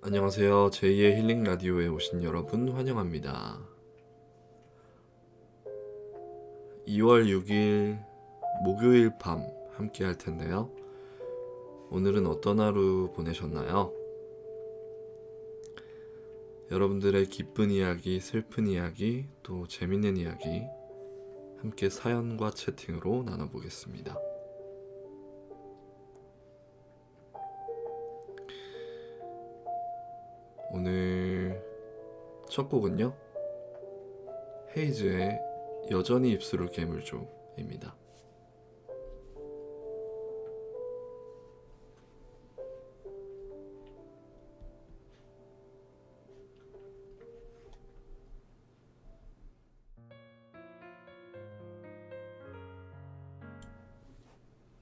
안녕하세요. 제2의 힐링 라디오에 오신 여러분 환영합니다. 2월 6일 목요일 밤 함께 할 텐데요. 오늘은 어떤 하루 보내셨나요? 여러분들의 기쁜 이야기, 슬픈 이야기, 또 재밌는 이야기 함께 사연과 채팅으로 나눠보겠습니다. 오늘 첫 곡은요, 헤이즈의 여전히 입술을 깨물죠입니다.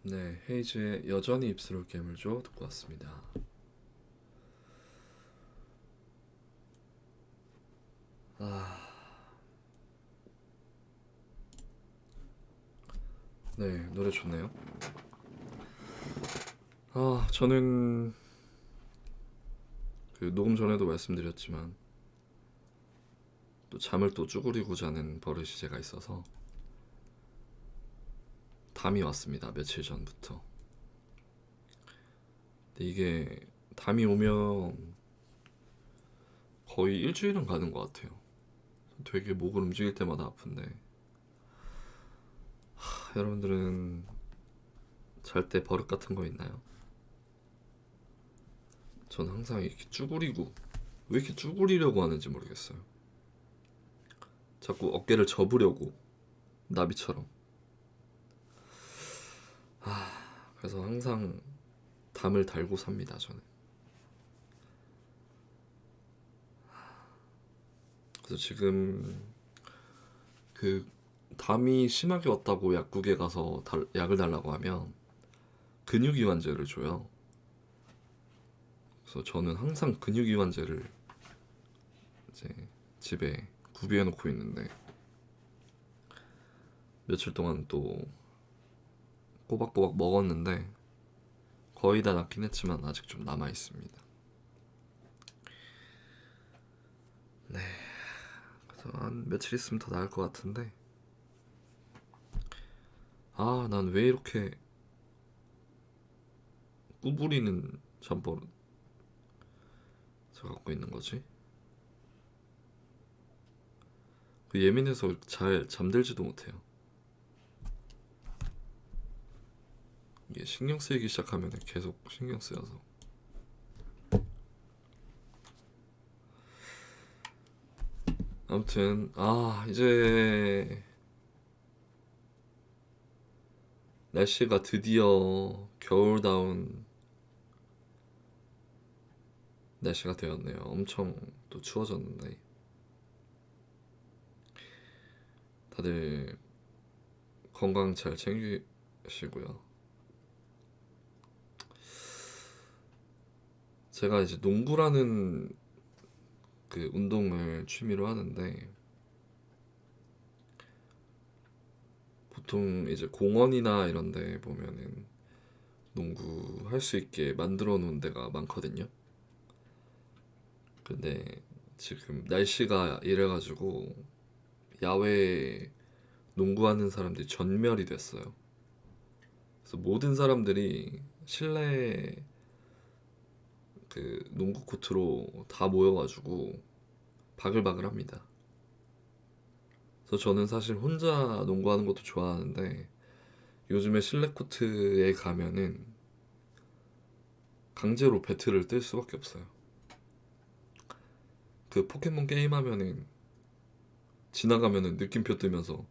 네, 헤이즈의 여전히 입술을 깨물죠 듣고 왔습니다. 네, 노래 좋네요. 저는 녹음 전에도 말씀드렸지만 또 잠을 또 쭈그리고 자는 버릇이 제가 있어서 담이 왔습니다. 며칠 전부터. 근데 이게 담이 오면 거의 일주일은 가는 것 같아요. 되게 목을 움직일 때마다 아픈데 여러분들은 잘 때 버릇 같은 거 있나요? 전 항상 이렇게 쭈그리고, 왜 이렇게 쭈그리려고 하는지 모르겠어요. 자꾸 어깨를 접으려고, 나비처럼. 그래서 항상 담을 달고 삽니다, 저는. 그래서 지금 담이 심하게 왔다고 약국에 가서 약을 달라고 하면 근육이완제를 줘요. 그래서 저는 항상 근육이완제를 이제 집에 구비해 놓고 있는데 며칠 동안 또 꼬박꼬박 먹었는데 거의 다 낫긴 했지만 아직 좀 남아 있습니다. 네, 그래서 한 며칠 있으면 더 나을 것 같은데 난 왜 이렇게 구부리는 잠버릇 제가 갖고 있는 거지? 예민해서 잘 잠들지도 못해요. 이게 신경 쓰이기 시작하면 계속 신경 쓰여서. 아무튼 이제 날씨가 드디어 겨울다운 날씨가 되었네요. 엄청 또 추워졌는데 다들 건강 잘 챙기시고요. 제가 이제 농구라는 운동을 취미로 하는데 보통 이제 공원이나 이런 데 보면은 농구 할 수 있게 만들어 놓은 데가 많거든요. 근데 지금 날씨가 이래가지고 야외에 농구하는 사람들이 전멸이 됐어요. 그래서 모든 사람들이 실내 농구 코트로 다 모여가지고 바글바글합니다. 그래서 저는 사실 혼자 농구하는 것도 좋아하는데 요즘에 실내 코트에 가면은 강제로 배트를 뜰 수밖에 없어요. 포켓몬 게임 하면은 지나가면은 느낌표 뜨면서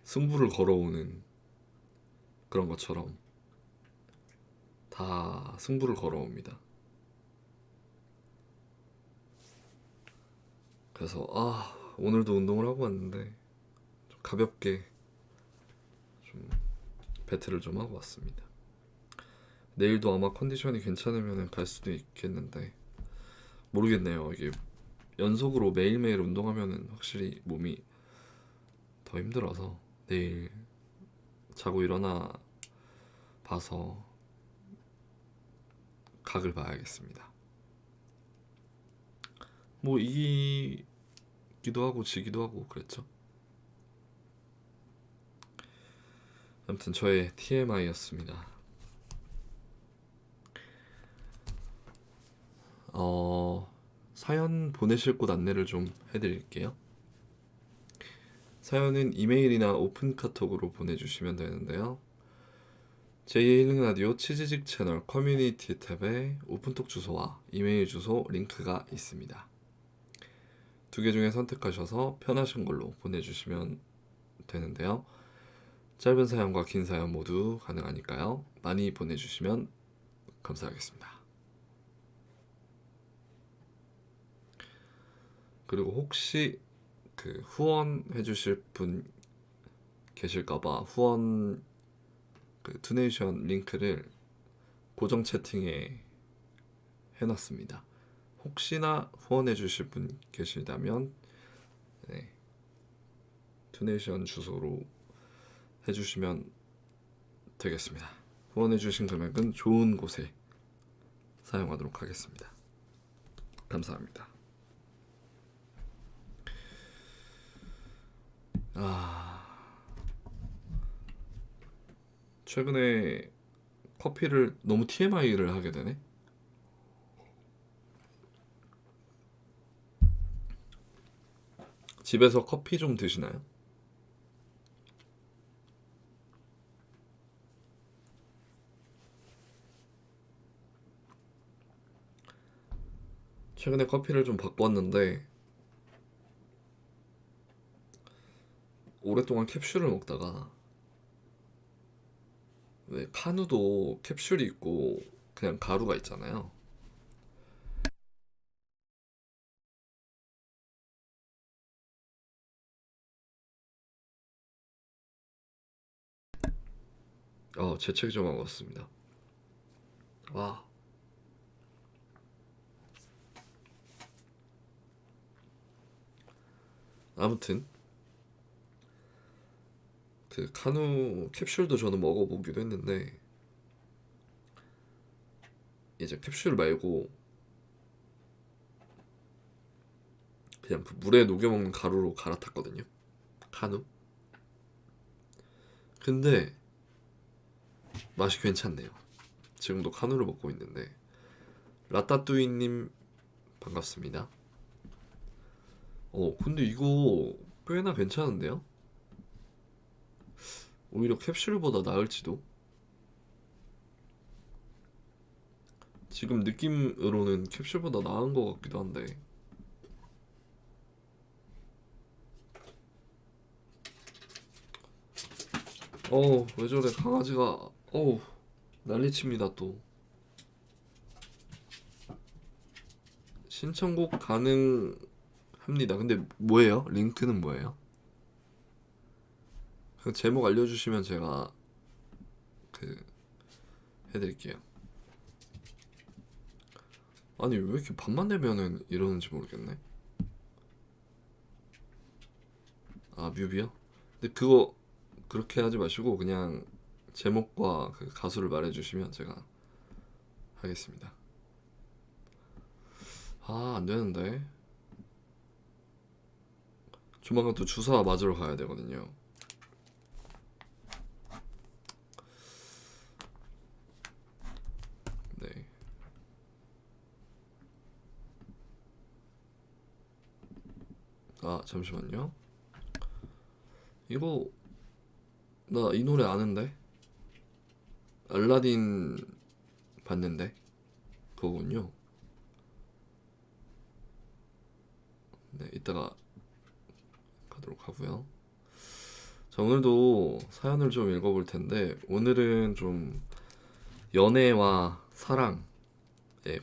승부를 걸어오는 그런 것처럼 다 승부를 걸어옵니다. 그래서 오늘도 운동을 하고 왔는데 좀 가볍게 좀 배틀을 좀 하고 왔습니다. 내일도 아마 컨디션이 괜찮으면 갈 수도 있겠는데 모르겠네요. 이게 연속으로 매일매일 운동하면은 확실히 몸이 더 힘들어서 내일 자고 일어나 봐서 각을 봐야겠습니다. 뭐 이기기도 하고 지기도 하고 그랬죠. 아무튼 저의 TMI였습니다. 사연 보내실 곳 안내를 좀 해드릴게요. 사연은 이메일이나 오픈 카톡으로 보내주시면 되는데요. 제2의 힐링 라디오 치지직 채널 커뮤니티 탭에 오픈톡 주소와 이메일 주소 링크가 있습니다. 두 개 중에 선택하셔서 편하신 걸로 보내주시면 되는데요. 짧은 사연과 긴 사연 모두 가능하니까요. 많이 보내주시면 감사하겠습니다. 그리고 혹시 그 후원해주실 분 계실까봐 후원 그 투네이션 링크를 고정 채팅에 해놨습니다. 혹시나 후원해주실 분 계시다면 투네이션 주소로 해주시면 되겠습니다. 후원해주신 금액은 좋은 곳에 사용하도록 하겠습니다. 감사합니다. 최근에 커피를 너무 TMI를 하게 되네. 집에서 커피 좀 드시나요? 최근에 커피를 좀 바꿨는데 오랫동안 캡슐을 먹다가 왜 카누도 캡슐이 있고 그냥 가루가 있잖아요. 재채기 좀 하고 왔습니다. 와. 아무튼 그 카누 캡슐도 저는 먹어보기도 했는데 이제 캡슐 말고 그냥 그 물에 녹여 먹는 가루로 갈아탔거든요. 카누. 근데 맛이 괜찮네요. 지금도 카누를 먹고 있는데 라따뚜이님 반갑습니다. 근데 이거 꽤나 괜찮은데요? 오히려 캡슐보다 나을지도. 지금 느낌으로는 캡슐보다 나은 것 같기도 한데. 왜 저래 강아지가 난리칩니다 또. 신청곡 가능합니다. 근데 뭐예요? 링크는 뭐예요? 그 제목 알려주시면 제가 그 해드릴게요. 아니 왜 이렇게 밤만 되면은 이러는지 모르겠네. 뮤비요? 근데 그거 그렇게 하지 마시고 그냥 제목과 그 가수를 말해주시면 제가 하겠습니다. 안 되는데. 조만간 또 주사 맞으러 가야 되거든요. 네. 잠시만요. 이거 나 이 노래 아는데? 알라딘 봤는데? 그거군요. 네, 이따가 가도록 하고요. 자, 오늘도 사연을 좀 읽어볼 텐데 오늘은 좀 연애와 사랑에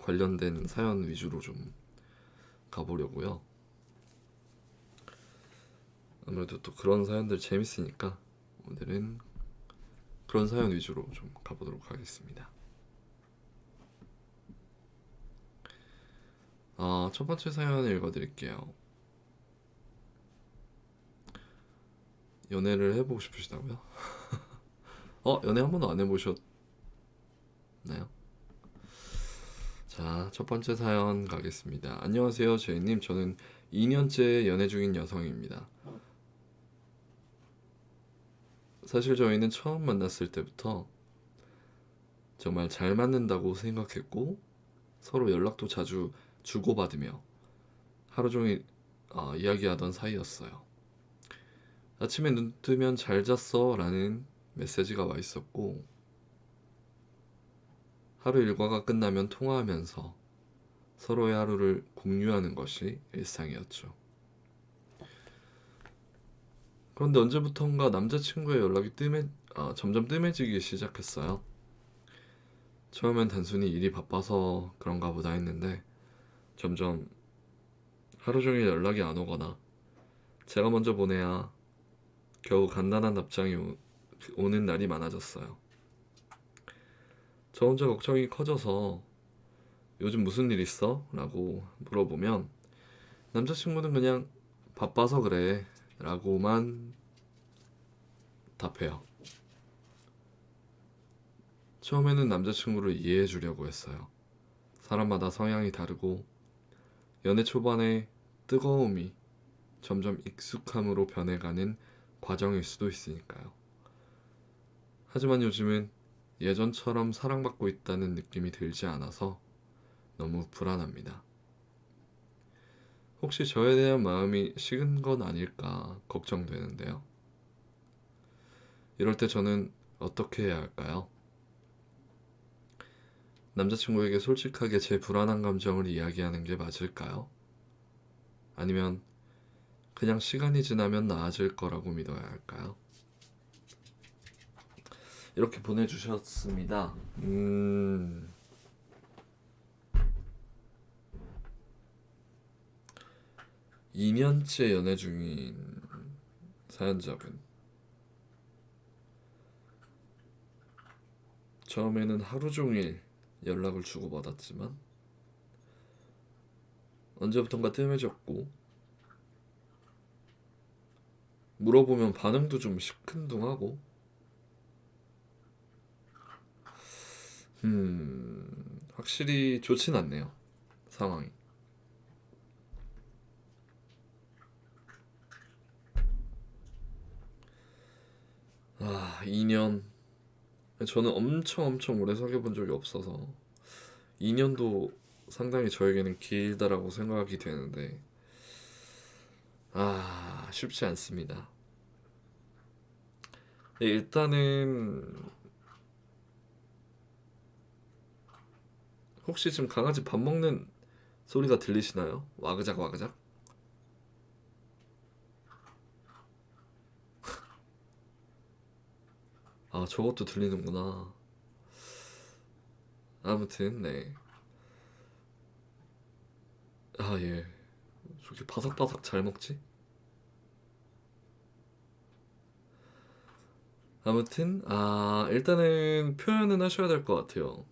관련된 사연 위주로 좀 가보려고요. 아무래도 또 그런 사연들 재밌으니까 오늘은 그런 사연 위주로 좀 가보도록 하겠습니다. 첫 번째 사연 읽어드릴게요. 연애를 해보고 싶으시다고요? 연애 한 번도 안 해보셨나요? 자, 첫 번째 사연 가겠습니다. 안녕하세요, 제이님. 저는 2년째 연애 중인 여성입니다. 사실 저희는 처음 만났을 때부터 정말 잘 맞는다고 생각했고 서로 연락도 자주 주고받으며 하루 종일 이야기하던 사이였어요. 아침에 눈 뜨면 잘 잤어 라는 메시지가 와 있었고 하루 일과가 끝나면 통화하면서 서로의 하루를 공유하는 것이 일상이었죠. 그런데 언제부턴가 남자친구의 연락이 점점 뜸해지기 시작했어요. 처음엔 단순히 일이 바빠서 그런가 보다 했는데 점점 하루 종일 연락이 안 오거나 제가 먼저 보내야 겨우 간단한 답장이 오는 날이 많아졌어요. 저 혼자 걱정이 커져서 요즘 무슨 일 있어? 라고 물어보면 남자친구는 그냥 바빠서 그래 라고만 답해요. 처음에는 남자친구를 이해해 주려고 했어요. 사람마다 성향이 다르고 연애 초반에 뜨거움이 점점 익숙함으로 변해가는 과정일 수도 있으니까요. 하지만 요즘은 예전처럼 사랑받고 있다는 느낌이 들지 않아서 너무 불안합니다. 혹시 저에 대한 마음이 식은 건 아닐까 걱정되는데요. 이럴 때 저는 어떻게 해야 할까요? 남자친구에게 솔직하게 제 불안한 감정을 이야기하는 게 맞을까요? 아니면 그냥 시간이 지나면 나아질 거라고 믿어야 할까요? 이렇게 보내주셨습니다. 2년째 연애 중인 사연자분. 처음에는 하루 종일 연락을 주고받았지만 언제부턴가 뜸해졌고 물어보면 반응도 좀 시큰둥하고 확실히 좋진 않네요. 상황이. 2년. 저는 엄청 오래 사귀어 본 적이 없어서 2년도 상당히 저에게는 길다라고 생각이 되는데 쉽지 않습니다. 일단은 혹시 지금 강아지 밥 먹는 소리가 들리시나요? 와그작 와그작? 저것도 들리는구나. 아무튼 네. 예. 저렇게 바삭바삭 잘 먹지? 아무튼 일단은 표현은 하셔야 될 것 같아요.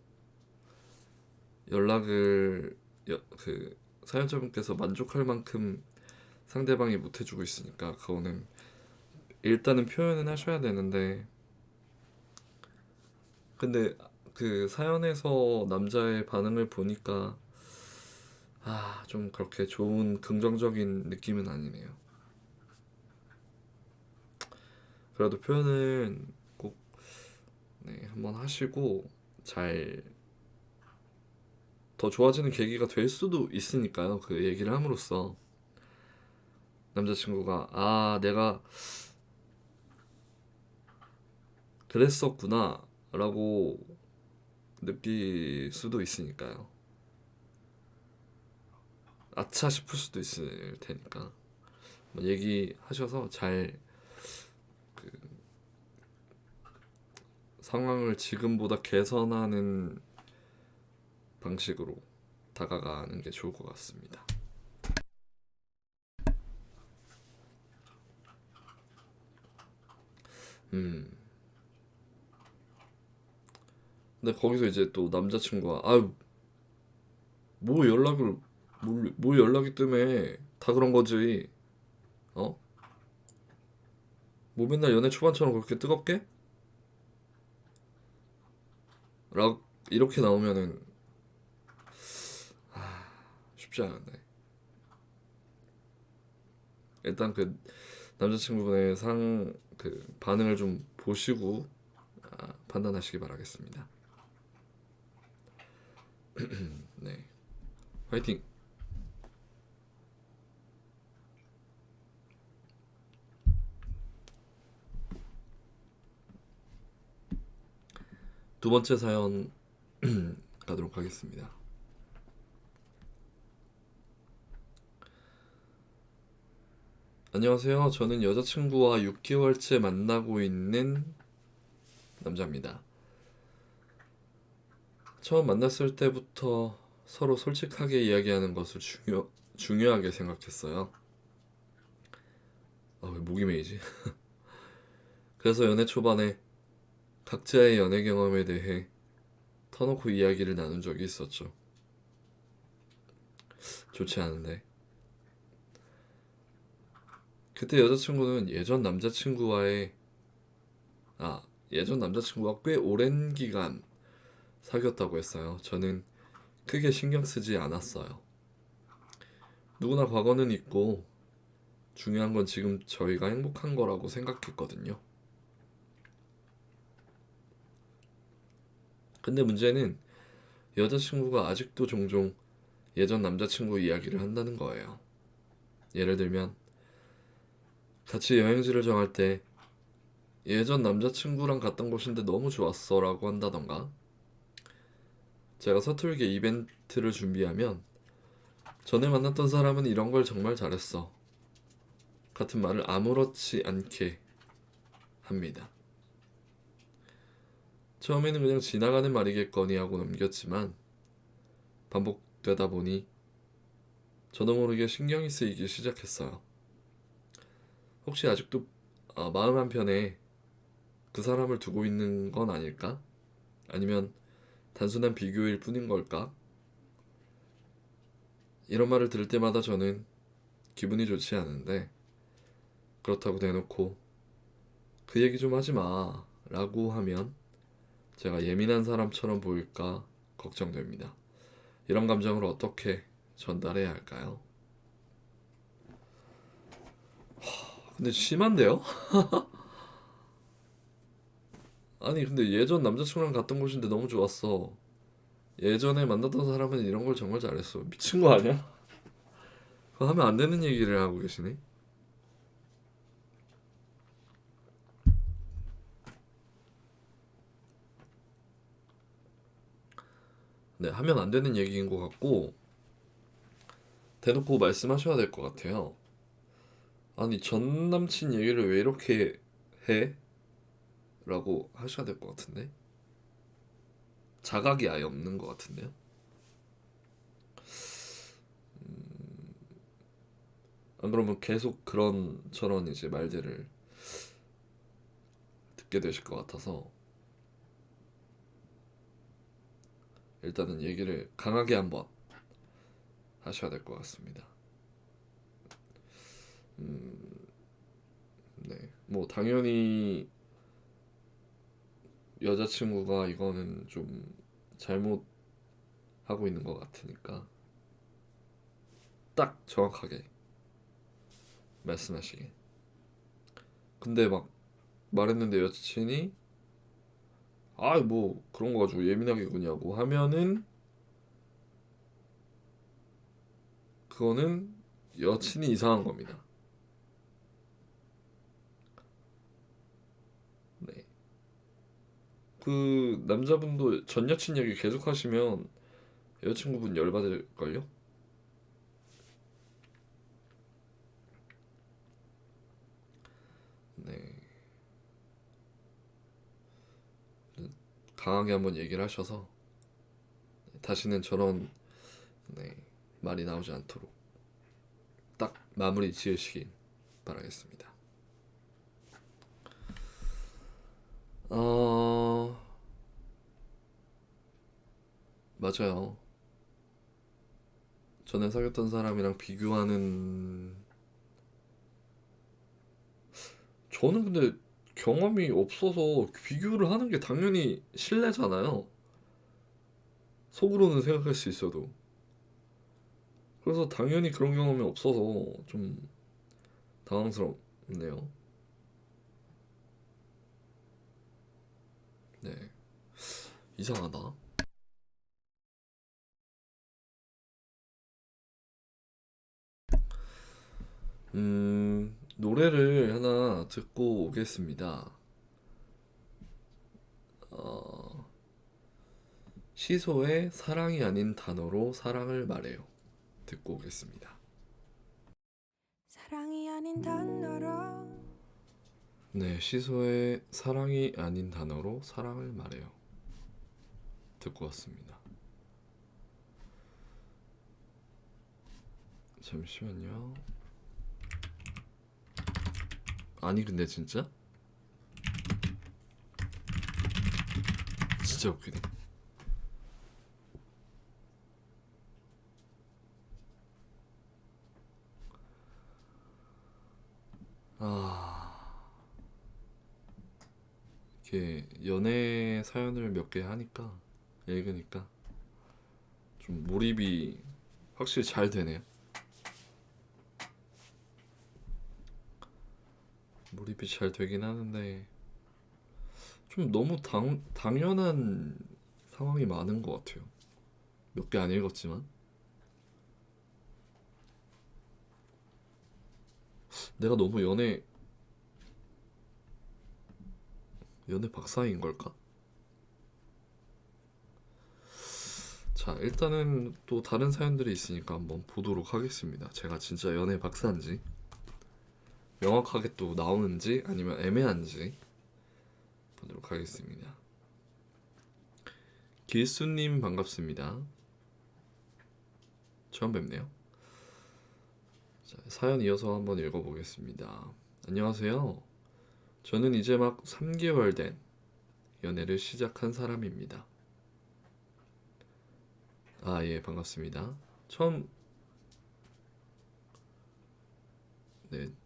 연락을 그 사연자분께서 만족할 만큼 상대방이 못 해주고 있으니까 그거는 일단은 표현은 하셔야 되는데 근데 그 사연에서 남자의 반응을 보니까 좀 그렇게 좋은 긍정적인 느낌은 아니네요. 그래도 표현은 꼭 한번 하시고 잘 더 좋아지는 계기가 될 수도 있으니까요. 그 얘기를 함으로써 남자친구가 내가 그랬었구나 라고 느낄 수도 있으니까요. 아차 싶을 수도 있을 테니까 한번 얘기하셔서 잘 그 상황을 지금보다 개선하는 방식으로 다가가는 게 좋을 것 같습니다. 음. 근데 거기서 이제 또 남자친구가 뭐 연락을 뭐 연락이 뜸해 다 그런 거지. 어? 뭐 맨날 연애 초반처럼 그렇게 뜨겁게? 락 이렇게 나오면은 쉽지 않은데 일단 그 남자친구분의 그 반응을 좀 보시고 판단하시기 바라겠습니다. 네, 화이팅! 두 번째 사연 가도록 하겠습니다. 안녕하세요. 저는 여자친구와 6개월째 만나고 있는 남자입니다. 처음 만났을 때부터 서로 솔직하게 이야기하는 것을 중요하게 생각했어요. 왜 목이 메이지? 그래서 연애 초반에 각자의 연애 경험에 대해 터놓고 이야기를 나눈 적이 있었죠. 좋지 않은데. 그때 여자친구는 예전 남자친구와 꽤 오랜 기간 사귀었다고 했어요. 저는 크게 신경 쓰지 않았어요. 누구나 과거는 있고 중요한 건 지금 저희가 행복한 거라고 생각했거든요. 근데 문제는 여자친구가 아직도 종종 예전 남자친구 이야기를 한다는 거예요. 예를 들면 같이 여행지를 정할 때 예전 남자친구랑 갔던 곳인데 너무 좋았어 라고 한다던가, 제가 서툴게 이벤트를 준비하면 전에 만났던 사람은 이런 걸 정말 잘했어 같은 말을 아무렇지 않게 합니다. 처음에는 그냥 지나가는 말이겠거니 하고 넘겼지만 반복되다 보니 저도 모르게 신경이 쓰이기 시작했어요. 혹시 아직도 마음 한편에 그 사람을 두고 있는 건 아닐까? 아니면 단순한 비교일 뿐인 걸까? 이런 말을 들을 때마다 저는 기분이 좋지 않은데, 그렇다고 대놓고 그 얘기 좀 하지 마 라고 하면 제가 예민한 사람처럼 보일까 걱정됩니다. 이런 감정을 어떻게 전달해야 할까요? 근데 심한데요? 아니 근데 예전 남자친구랑 갔던 곳인데 너무 좋았어. 예전에 만났던 사람은 이런 걸 정말 잘했어. 미친 거 아니야? 그거 하면 안 되는 얘기를 하고 계시네. 네, 하면 안 되는 얘기인 것 같고 대놓고 말씀하셔야 될 것 같아요. 아니 전 남친 얘기를 왜 이렇게 해? 라고 하셔야 될 것 같은데, 자각이 아예 없는 것 같은데요. 안 그러면 계속 그런 저런 이제 말들을 듣게 되실 것 같아서 일단은 얘기를 강하게 한번 하셔야 될 것 같습니다. 네, 뭐 당연히 여자친구가 이거는 좀 잘못하고 있는 것 같으니까 딱 정확하게 말씀하시게. 근데 막 말했는데 여친이 뭐 그런 거 가지고 예민하게 구냐고 하면은 그거는 여친이 이상한 겁니다. 네. 그 남자분도 전 여친 얘기 계속 하시면 여자친구분 열받을걸요? 네. 강하게 한번 얘기를 하셔서 다시는 저런 네, 말이 나오지 않도록 딱 마무리 지으시길 바라겠습니다. 어, 맞아요. 전에 사귀었던 사람이랑 비교하는, 저는 근데 경험이 없어서 비교를 하는 게 당연히 실례잖아요. 속으로는 생각할 수 있어도. 그래서 당연히 그런 경험이 없어서 좀 당황스럽네요. 네, 이상하다. 노래를 하나 듣고 오겠습니다. 어, 시소의 사랑이 아닌 단어로 사랑을 말해요. 듣고 오겠습니다. 사랑이 아닌 단어로 네, 시소의 사랑이 아닌 단어로 사랑을 말해요. 듣고 왔습니다. 잠시만요. 아니 근데 진짜 웃기네. 아, 이렇게 연애 사연을 몇 개 하니까 읽으니까 좀 몰입이 확실히 잘 되네요. 몰입이 잘 되긴 하는데 좀 너무 당연한 상황이 많은 것 같아요. 몇 개 안 읽었지만 내가 너무 연애 박사인 걸까? 자, 일단은 또 다른 사연들이 있으니까 한번 보도록 하겠습니다. 제가 진짜 연애 박사인지 명확하게 또 나오는지 아니면 애매한지 보도록 하겠습니다. 길수님 반갑습니다. 처음 뵙네요. 자, 사연 이어서 한번 읽어보겠습니다. 안녕하세요. 저는 이제 막 3개월 된 연애를 시작한 사람입니다. 아, 예, 반갑습니다.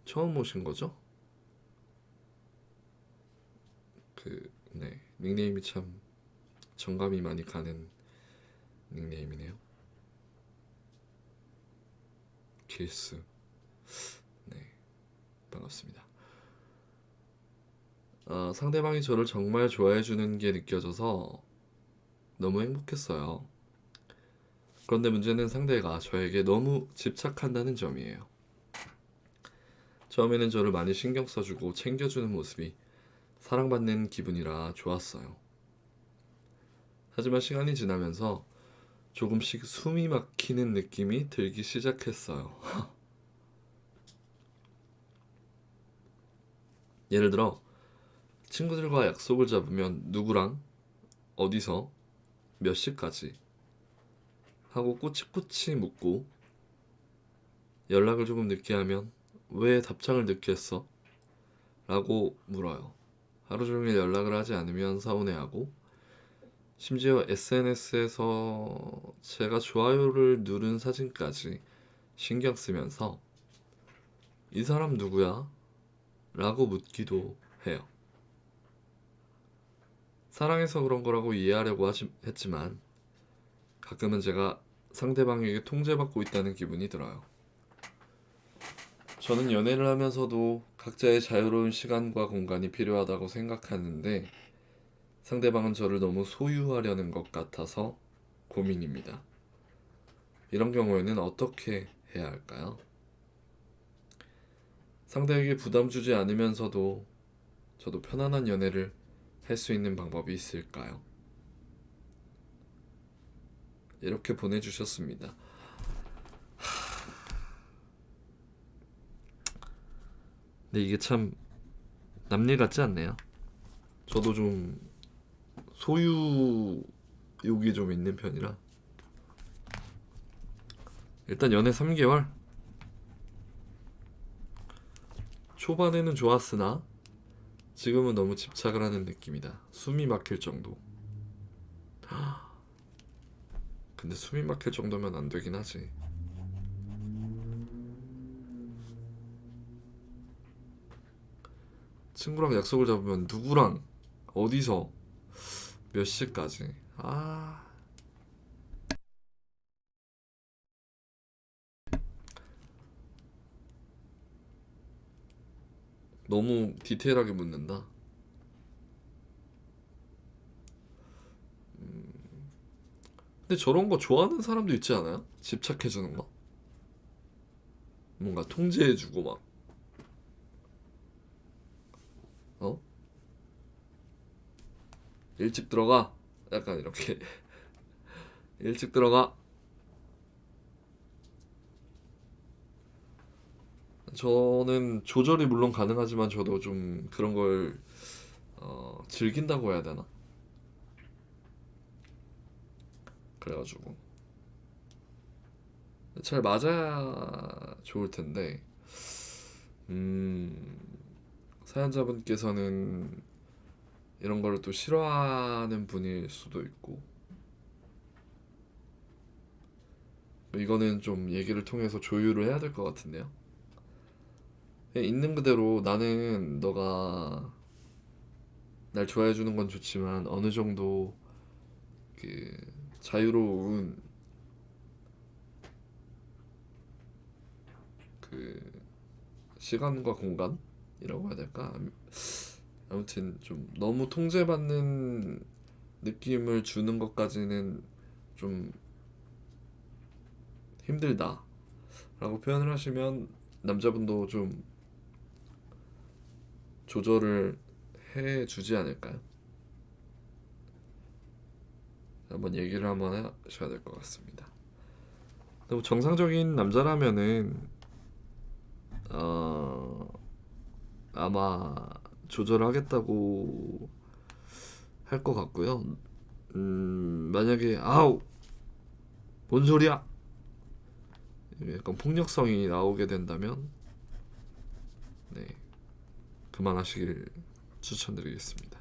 처음 오신 거죠? 네, 닉네임이 참 정감이 많이 가는 닉네임이네요. 길수. 네, 반갑습니다. 상대방이 저를 정말 좋아해주는 게 느껴져서 너무 행복했어요. 그런데 문제는 상대가 저에게 너무 집착한다는 점이에요. 처음에는 저를 많이 신경 써주고 챙겨주는 모습이 사랑받는 기분이라 좋았어요. 하지만 시간이 지나면서 조금씩 숨이 막히는 느낌이 들기 시작했어요. 예를 들어, 친구들과 약속을 잡으면 누구랑, 어디서, 몇 시까지 하고 꼬치꼬치 묻고, 연락을 조금 늦게 하면 왜 답장을 늦게 했어? 라고 물어요. 하루 종일 연락을 하지 않으면 서운해하고, 심지어 SNS에서 제가 좋아요를 누른 사진까지 신경 쓰면서 이 사람 누구야? 라고 묻기도 해요. 사랑해서 그런 거라고 이해하려고 했지만 가끔은 제가 상대방에게 통제받고 있다는 기분이 들어요. 저는 연애를 하면서도 각자의 자유로운 시간과 공간이 필요하다고 생각하는데 상대방은 저를 너무 소유하려는 것 같아서 고민입니다. 이런 경우에는 어떻게 해야 할까요? 상대에게 부담 주지 않으면서도 저도 편안한 연애를 할 수 있는 방법이 있을까요? 이렇게 보내주셨습니다. 근데 이게 참 남일 같지 않네요. 저도 좀 소유욕이 좀 있는 편이라 일단 연애 3개월 초반에는 좋았으나 지금은 너무 집착을 하는 느낌이다. 숨이 막힐 정도. 근데 숨이 막힐 정도면 안 되긴 하지. 친구랑 약속을 잡으면 누구랑 어디서 몇 시까지. 너무 디테일하게 묻는다. 근데 저런 거 좋아하는 사람도 있지 않아요? 집착해주는 거? 뭔가 통제해주고 막, 어? 일찍 들어가. 약간 이렇게 일찍 들어가. 저는 조절이 물론 가능하지만 저도 좀 그런 걸 즐긴다고 해야 되나? 그래가지고 잘 맞아야 좋을 텐데 음, 사연자분께서는 이런 거를 또 싫어하는 분일 수도 있고 이거는 좀 얘기를 통해서 조율을 해야 될 것 같은데요. 그냥 있는 그대로 나는 너가 날 좋아해 주는 건 좋지만 어느 정도 그 자유로운 그 시간과 공간이라고 해야 될까? 아무튼 좀 너무 통제받는 느낌을 주는 것까지는 좀 힘들다 라고 표현을 하시면 남자분도 좀 조절을 해 주지 않을까요? 한번 얘기를 한번 하셔야 될 것 같습니다. 너무 정상적인 남자라면은 어, 아마 조절하겠다고 할 것 같고요. 만약에 아우 뭔 소리야? 약간 폭력성이 나오게 된다면 네, 그만하시길 추천드리겠습니다.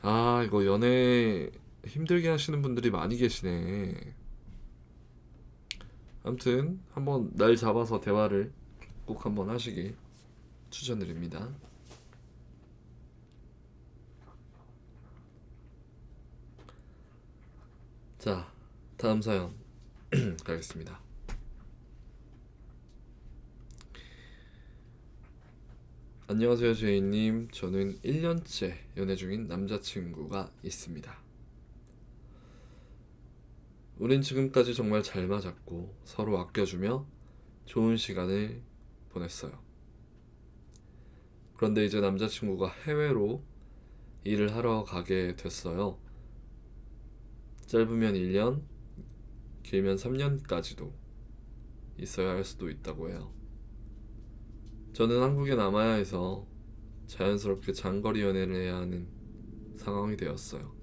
아, 이거 연애 힘들게 하시는 분들이 많이 계시네. 아무튼 한번 날 잡아서 대화를 꼭 한번 하시길 추천드립니다. 자, 다음 사연 가겠습니다. 안녕하세요, 제이님. 저는 1년째 연애 중인 남자친구가 있습니다. 우린 지금까지 정말 잘 맞았고 서로 아껴주며 좋은 시간을 보냈어요. 그런데 이제 남자친구가 해외로 일을 하러 가게 됐어요. 짧으면 1년, 길면 3년까지도 있어야 할 수도 있다고 해요. 저는 한국에 남아야 해서 자연스럽게 장거리 연애를 해야 하는 상황이 되었어요.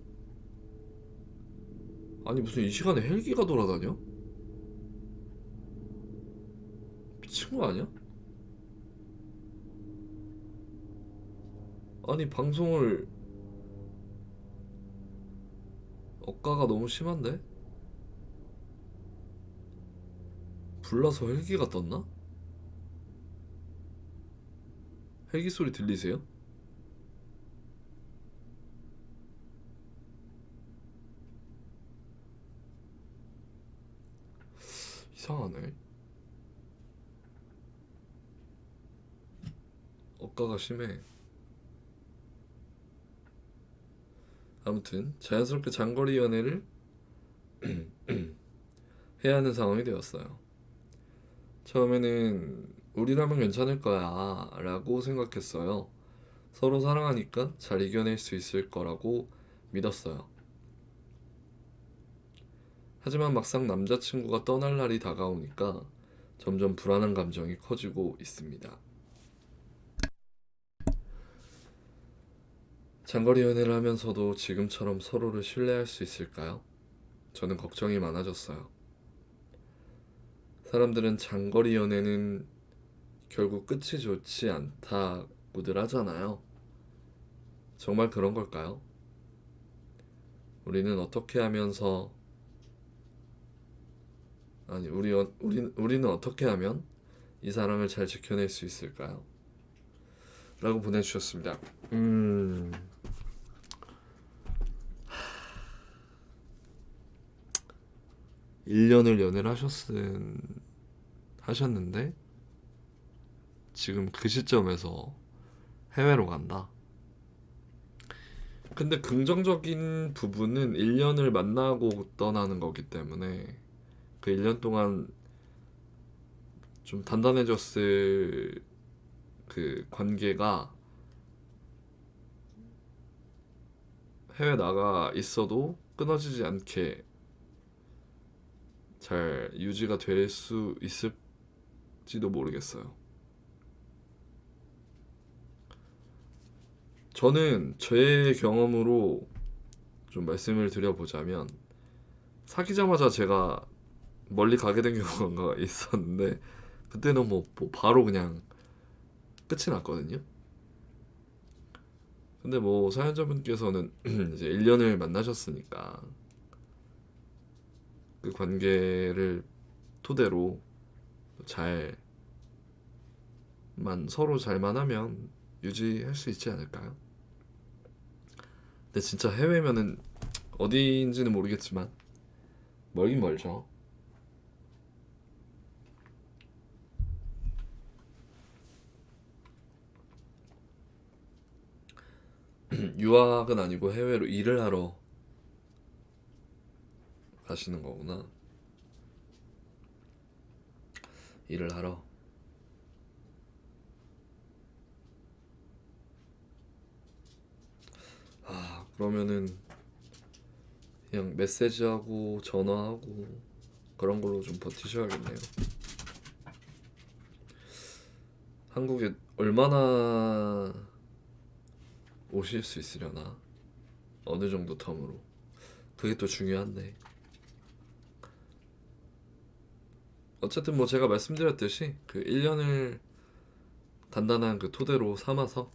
아니 무슨 이 시간에 헬기가 돌아다녀? 미친 거 아니야? 아니 방송을 억가가 너무 심한데? 불나서 헬기가 떴나? 헬기 소리 들리세요? 이상하네. 억가가 심해. 아무튼 자연스럽게 장거리 연애를 해야 하는 상황이 되었어요. 처음에는 우리라면 괜찮을 거야 라고 생각했어요. 서로 사랑하니까 잘 이겨낼 수 있을 거라고 믿었어요. 하지만 막상 남자친구가 떠날 날이 다가오니까 점점 불안한 감정이 커지고 있습니다. 장거리 연애를 하면서도 지금처럼 서로를 신뢰할 수 있을까요? 저는 걱정이 많아졌어요. 사람들은 장거리 연애는 결국 끝이 좋지 않다고들 하잖아요. 정말 그런 걸까요? 우리는 어떻게 하면서 우리는 어떻게 하면 이 사랑을 잘 지켜낼 수 있을까요? 라고 보내주셨습니다. 1년을 연애를 하셨는데 지금 그 시점에서 해외로 간다. 근데 긍정적인 부분은 1년을 만나고 떠나는 거기 때문에 그 1년 동안 좀 단단해졌을 그 관계가 해외 나가 있어도 끊어지지 않게 잘 유지가 될 수 있을지도 모르겠어요. 저는 제 경험으로 좀 말씀을 드려보자면 사귀자마자 제가 멀리 가게 된 경우가 있었는데 그때는 뭐 바로 그냥 끝이 났거든요. 근데 뭐 사연자분께서는 이제 1년을 만나셨으니까 그 관계를 토대로 서로 잘만 하면 유지할 수 있지 않을까요? 근데 진짜 해외면은 어디인지는 모르겠지만 멀긴 멀죠. 유학은 아니고 해외로 일을 하러 가시는 거구나. 일을 하러. 그러면은 그냥 메시지하고 전화하고 그런 걸로 좀 버티셔야겠네요. 한국에 얼마나 오실 수 있으려나? 어느 정도 텀으로? 그게 또 중요한데. 어쨌든 뭐 제가 말씀드렸듯이 그 1년을 단단한 그 토대로 삼아서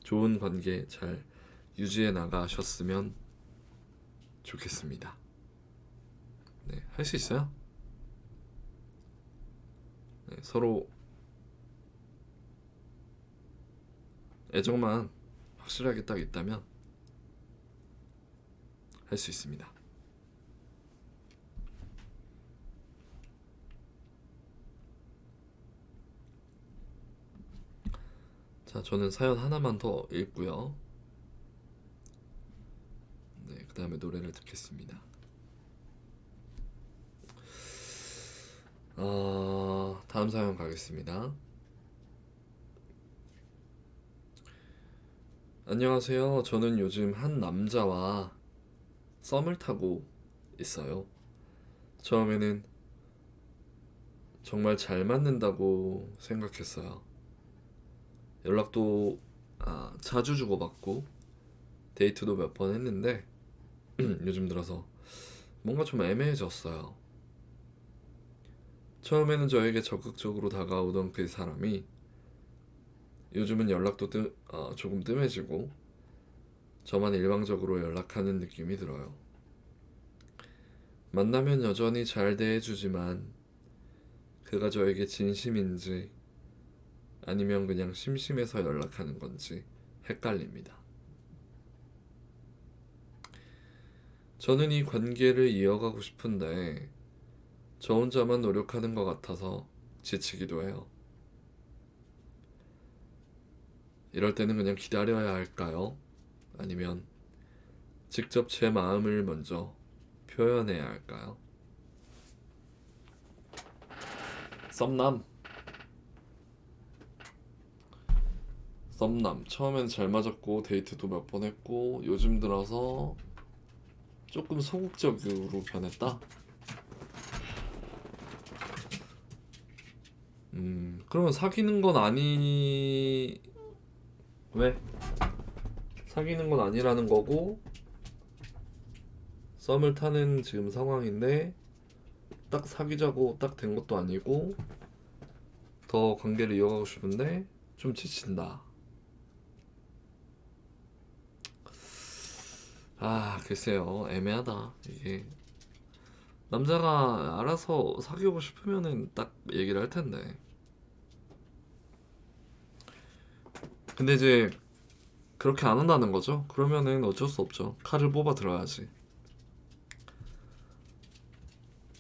좋은 관계 잘 유지해 나가셨으면 좋겠습니다. 네, 할 수 있어요. 네, 서로 애정만 확실하게 딱 있다면 할 수 있습니다. 자, 저는 사연 하나만 더 읽고요. 네, 그 다음에 노래를 듣겠습니다. 다음 사연 가겠습니다. 안녕하세요. 저는 요즘 한 남자와 썸을 타고 있어요. 처음에는 정말 잘 맞는다고 생각했어요. 연락도 자주 주고받고 데이트도 몇 번 했는데 요즘 들어서 뭔가 좀 애매해졌어요. 처음에는 저에게 적극적으로 다가오던 그 사람이 요즘은 연락도 조금 뜸해지고 저만 일방적으로 연락하는 느낌이 들어요. 만나면 여전히 잘 대해주지만 그가 저에게 진심인지 아니면 그냥 심심해서 연락하는 건지 헷갈립니다. 저는 이 관계를 이어가고 싶은데 저 혼자만 노력하는 것 같아서 지치기도 해요. 이럴 때는 그냥 기다려야 할까요? 아니면 직접 제 마음을 먼저 표현해야 할까요? 썸남 처음엔 잘 맞았고 데이트도 몇 번 했고 요즘 들어서 조금 소극적으로 변했다? 그러면 사귀는 건 왜? 사귀는 건 아니라는 거고 썸을 타는 지금 상황인데 딱 사귀자고 딱 된 것도 아니고 더 관계를 이어가고 싶은데 좀 지친다. 글쎄요. 애매하다. 이게 남자가 알아서 사귀고 싶으면은 딱 얘기를 할 텐데. 근데 이제 그렇게 안 한다는 거죠? 그러면은 어쩔 수 없죠. 칼을 뽑아 들어야지.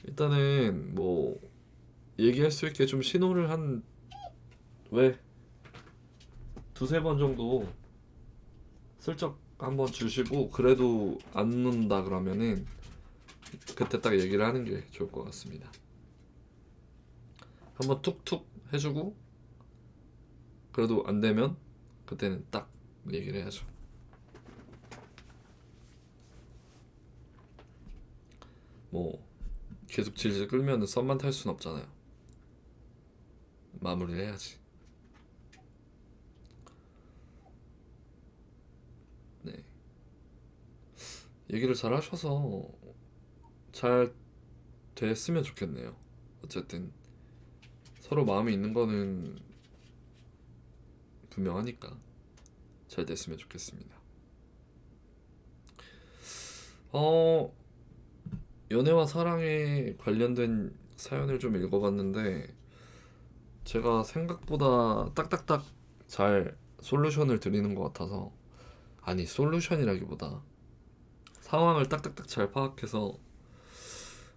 일단은 뭐 얘기할 수 있게 좀 신호를 한 왜 두세 번 정도 슬쩍 한번 주시고 그래도 안 는다 그러면은 그때 딱 얘기를 하는 게 좋을 것 같습니다. 한번 툭툭 해주고 그래도 안 되면 그때는 딱 얘기를 해야죠. 뭐 계속 질질 끌면은 썸만 탈 순 없잖아요. 마무리를 해야지. 네. 얘기를 잘 하셔서 잘 됐으면 좋겠네요. 어쨌든 서로 마음이 있는 거는 분명하니까 잘 됐으면 좋겠습니다. 어, 연애와 사랑에 관련된 사연을 좀 읽어봤는데 제가 생각보다 딱딱딱 잘 솔루션을 드리는 것 같아서, 아니 솔루션이라기보다 상황을 딱딱딱 잘 파악해서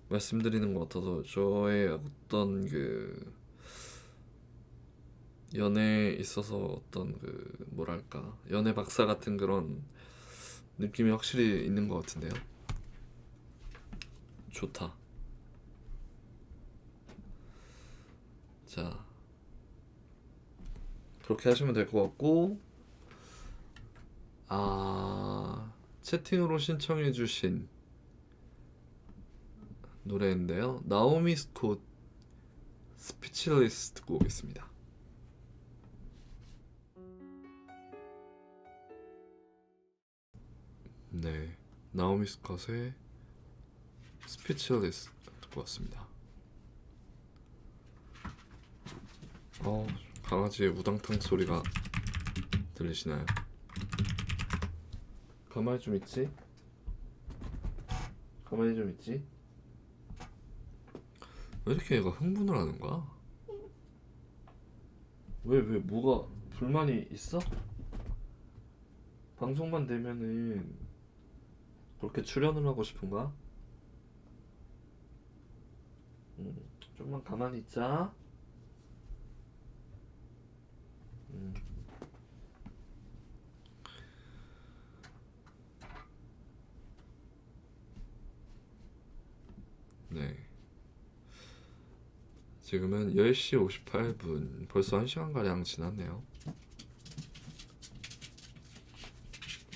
말씀드리는 것 같아서 저의 어떤 그 연애에 있어서 어떤 그 뭐랄까 연애 박사 같은 그런 느낌이 확실히 있는 것 같은데요. 좋다. 자, 그렇게 하시면 될 것 같고, 채팅으로 신청해주신 노래인데요. 나오미 스콧 스피치리스 듣고 오겠습니다. 네, 나오미 스콧의 스피치리스 듣고 왔습니다. 강아지의 우당탕 소리가 들리시나요? 가만히 좀 있지? 가만히 좀 있지? 왜 이렇게 얘가 흥분을 하는 거야? 왜 뭐가 불만이 있어? 방송만 되면은 그렇게 출연을 하고 싶은 거야? 좀만 가만히 있자. 음, 네. 지금은 10시 58분. 벌써 1시간가량 지났네요.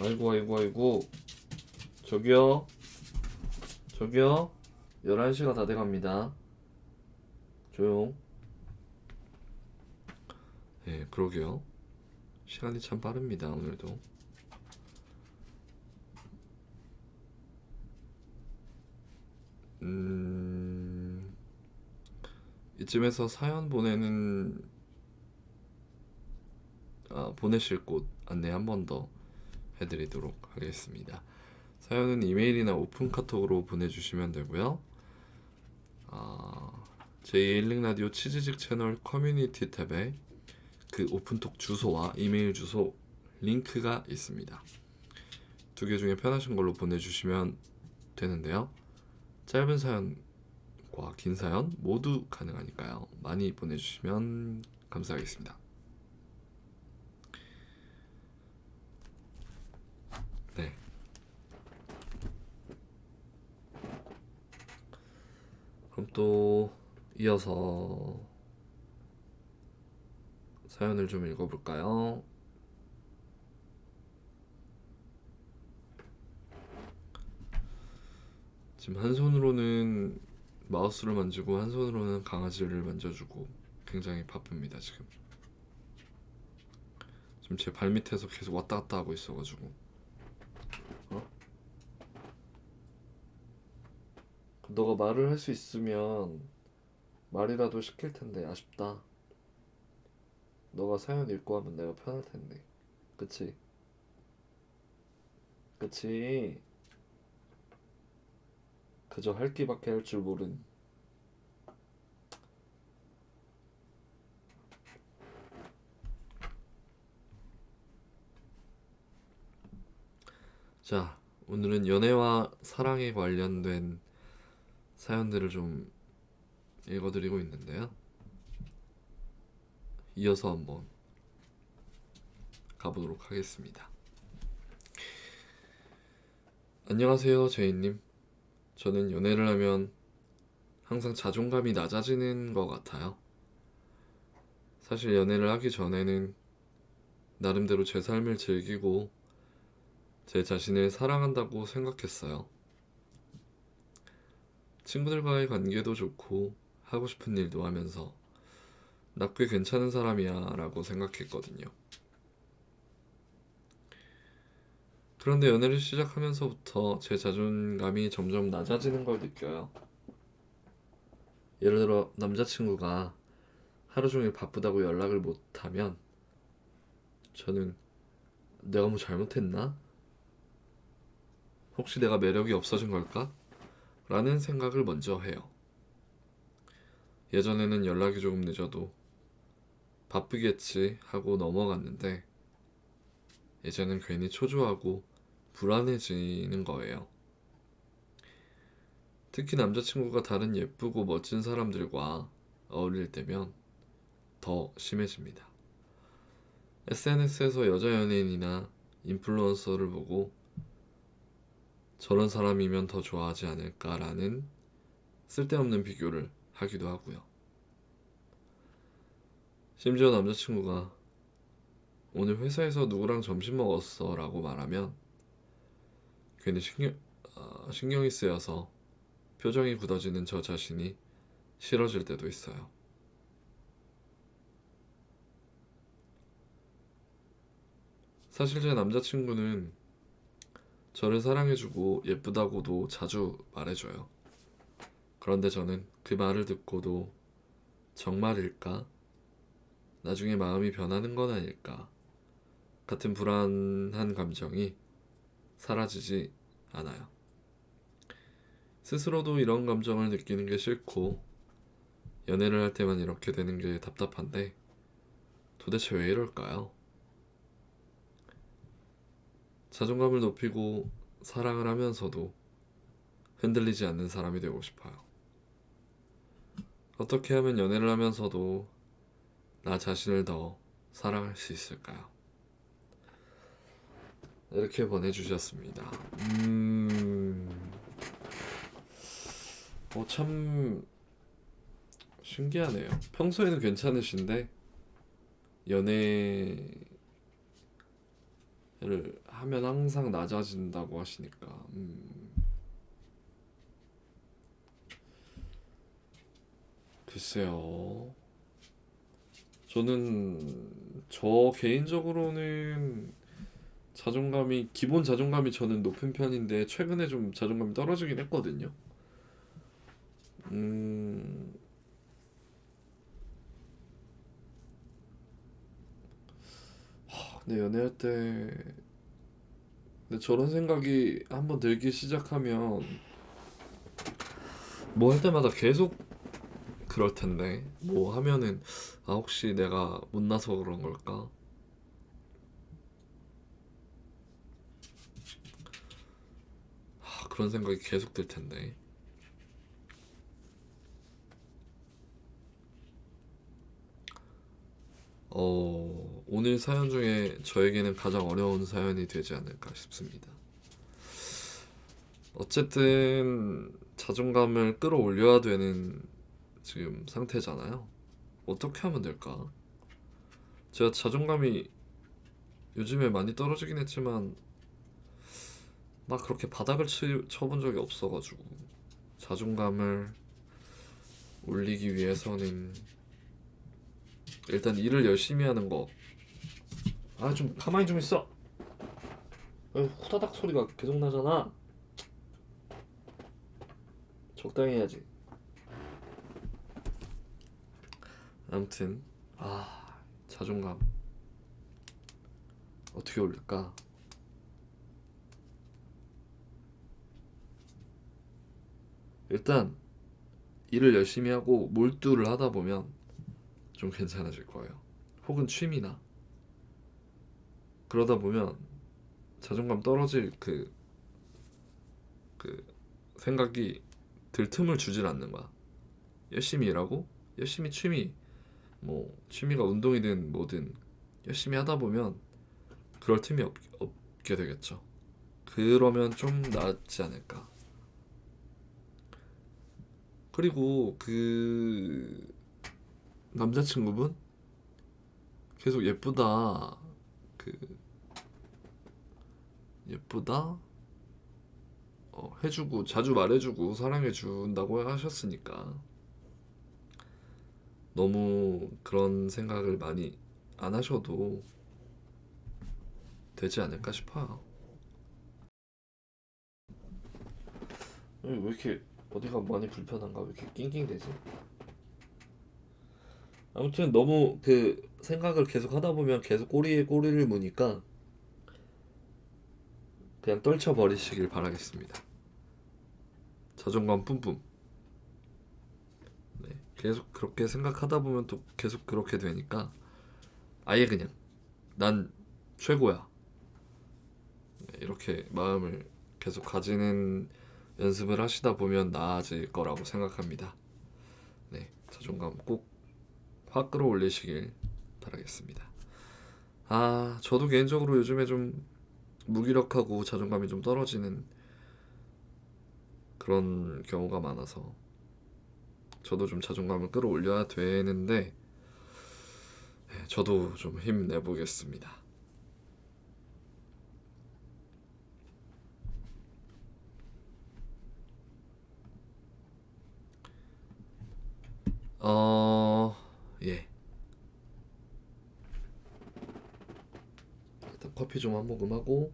아이고. 저기요. 11시가 다 돼갑니다. 조용. 네, 그러게요. 시간이 참 빠릅니다, 오늘도. 이쯤에서 사연 보내실 곳 안내 한 번 더 해드리도록 하겠습니다. 사연은 이메일이나 오픈 카톡으로 보내주시면 되고요. 제1링 라디오 치즈직 채널 커뮤니티 탭에 그 오픈톡 주소와 이메일 주소 링크가 있습니다. 두 개 중에 편하신 걸로 보내주시면 되는데요. 짧은 사연과 긴 사연 모두 가능하니까요. 많이 보내주시면 감사하겠습니다. 네. 그럼 또 이어서 사연을 좀 읽어볼까요? 지금 한 손으로는 마우스를 만지고 한 손으로는 강아지를 만져주고 굉장히 바쁩니다. 지금 제 발밑에서 계속 왔다 갔다 하고 있어가지고. 너가 말을 할 수 있으면 말이라도 시킬 텐데 아쉽다. 너가 사연 읽고 하면 내가 편할 텐데. 그치? 그치? 그저 할 끼밖에 할 줄 모른. 자, 오늘은 연애와 사랑에 관련된 사연들을 좀 읽어드리고 있는데요. 이어서 한번 가보도록 하겠습니다. 안녕하세요, 제이님. 저는 연애를 하면 항상 자존감이 낮아지는 것 같아요. 사실 연애를 하기 전에는 나름대로 제 삶을 즐기고 제 자신을 사랑한다고 생각했어요. 친구들과의 관계도 좋고 하고 싶은 일도 하면서 나 꽤 괜찮은 사람이야 라고 생각했거든요. 그런데 연애를 시작하면서부터 제 자존감이 점점 낮아지는 걸 느껴요. 예를 들어 남자친구가 하루 종일 바쁘다고 연락을 못하면 저는 내가 뭐 잘못했나? 혹시 내가 매력이 없어진 걸까? 라는 생각을 먼저 해요. 예전에는 연락이 조금 늦어도 바쁘겠지 하고 넘어갔는데 이제는 괜히 초조하고 불안해지는 거예요. 특히 남자친구가 다른 예쁘고 멋진 사람들과 어울릴 때면 더 심해집니다. SNS에서 여자 연예인이나 인플루언서를 보고 저런 사람이면 더 좋아하지 않을까라는 쓸데없는 비교를 하기도 하고요. 심지어 남자친구가 오늘 회사에서 누구랑 점심 먹었어 라고 말하면 괜히 신경이 쓰여서 표정이 굳어지는 저 자신이 싫어질 때도 있어요. 사실 제 남자친구는 저를 사랑해주고 예쁘다고도 자주 말해줘요. 그런데 저는 그 말을 듣고도 정말일까? 나중에 마음이 변하는 건 아닐까? 같은 불안한 감정이 사라지지 않아요. 스스로도 이런 감정을 느끼는 게 싫고 연애를 할 때만 이렇게 되는 게 답답한데 도대체 왜 이럴까요? 자존감을 높이고 사랑을 하면서도 흔들리지 않는 사람이 되고 싶어요. 어떻게 하면 연애를 하면서도 나 자신을 더 사랑할 수 있을까요? 이렇게 보내주셨습니다. 참 신기하네요. 평소에는 괜찮으신데 연애를 하면 항상 낮아진다고 하시니까 글쎄요. 저는 저 개인적으로는 기본 자존감이 저는 높은 편인데 최근에 좀 자존감이 떨어지긴 했거든요. 음, 근데 연애할 때 근데 저런 생각이 한번 들기 시작하면 뭐 할 때마다 계속 그럴 텐데 뭐 하면은 혹시 내가 못나서 그런 걸까? 그런 생각이 계속 들 텐데. 오늘 사연 중에 저에게는 가장 어려운 사연이 되지 않을까 싶습니다. 어쨌든 자존감을 끌어올려야 되는 지금 상태잖아요. 어떻게 하면 될까? 제가 자존감이 요즘에 많이 떨어지긴 했지만 막 그렇게 바닥을 쳐본 적이 없어가지고 자존감을 올리기 위해서는 일단 일을 열심히 하는 거. 좀 가만히 좀 있어. 후다닥 소리가 계속 나잖아. 적당히 해야지. 아무튼 자존감 어떻게 올릴까? 일단 일을 열심히 하고 몰두를 하다 보면 좀 괜찮아질 거예요. 혹은 취미나 그러다 보면 자존감 떨어질 그 생각이 들 틈을 주질 않는 거야. 열심히 일하고 열심히 취미가 운동이든 뭐든 열심히 하다 보면 그럴 틈이 없게 되겠죠. 그러면 좀 낫지 않을까. 그리고 그 남자친구분 계속 그 예쁘다 해주고 자주 말해주고 사랑해준다고 하셨으니까 너무 그런 생각을 많이 안 하셔도 되지 않을까 싶어요. 왜 이렇게 어디가 많이 불편한가? 왜 이렇게 낑낑대지? 아무튼 너무 그 생각을 계속 하다 보면 계속 꼬리에 꼬리를 무니까 그냥 떨쳐버리시길 바라겠습니다. 자존감 뿜뿜. 네, 계속 그렇게 생각하다 보면 또 계속 그렇게 되니까 아예 그냥 난 최고야. 네, 이렇게 마음을 계속 가지는 연습을 하시다 보면 나아질 거라고 생각합니다. 네, 자존감 꼭 확 끌어올리시길 바라겠습니다. 저도 개인적으로 요즘에 좀 무기력하고 자존감이 좀 떨어지는 그런 경우가 많아서 저도 좀 자존감을 끌어올려야 되는데 네, 저도 좀 힘내보겠습니다. 예. 일단 커피 좀 한 모금 하고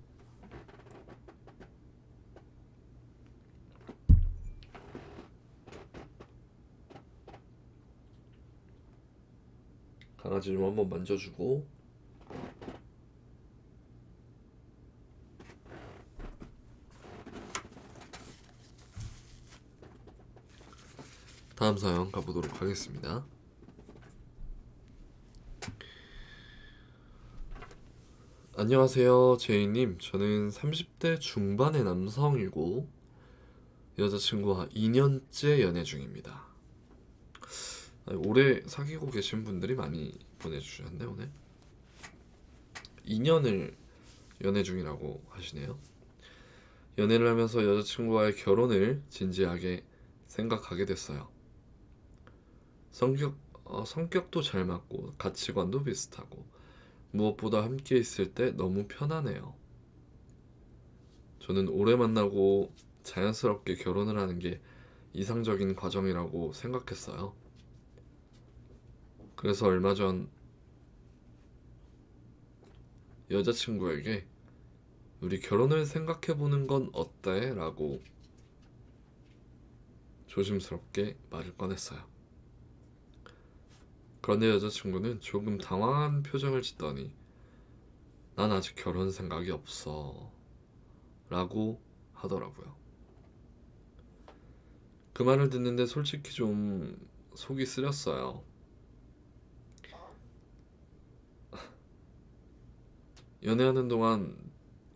강아지 좀 한번 만져주고 다음 사연 가보도록 하겠습니다. 안녕하세요, 제이님. 저는 30대 중반의 남성이고 여자친구와 2년째 연애 중입니다. 오래 사귀고 계신 분들이 많이 보내주셨네 오늘. 2년을 연애 중이라고 하시네요. 연애를 하면서 여자친구와의 결혼을 진지하게 생각하게 됐어요. 성격도 잘 맞고 가치관도 비슷하고 무엇보다 함께 있을 때 너무 편하네요. 저는 오래 만나고 자연스럽게 결혼을 하는 게 이상적인 과정이라고 생각했어요. 그래서 얼마 전 여자친구에게 우리 결혼을 생각해보는 건 어때? 라고 조심스럽게 말을 꺼냈어요. 그런데 여자친구는 조금 당황한 표정을 짓더니 난 아직 결혼 생각이 없어 라고 하더라고요. 그 말을 듣는데 솔직히 좀 속이 쓰렸어요. 연애하는 동안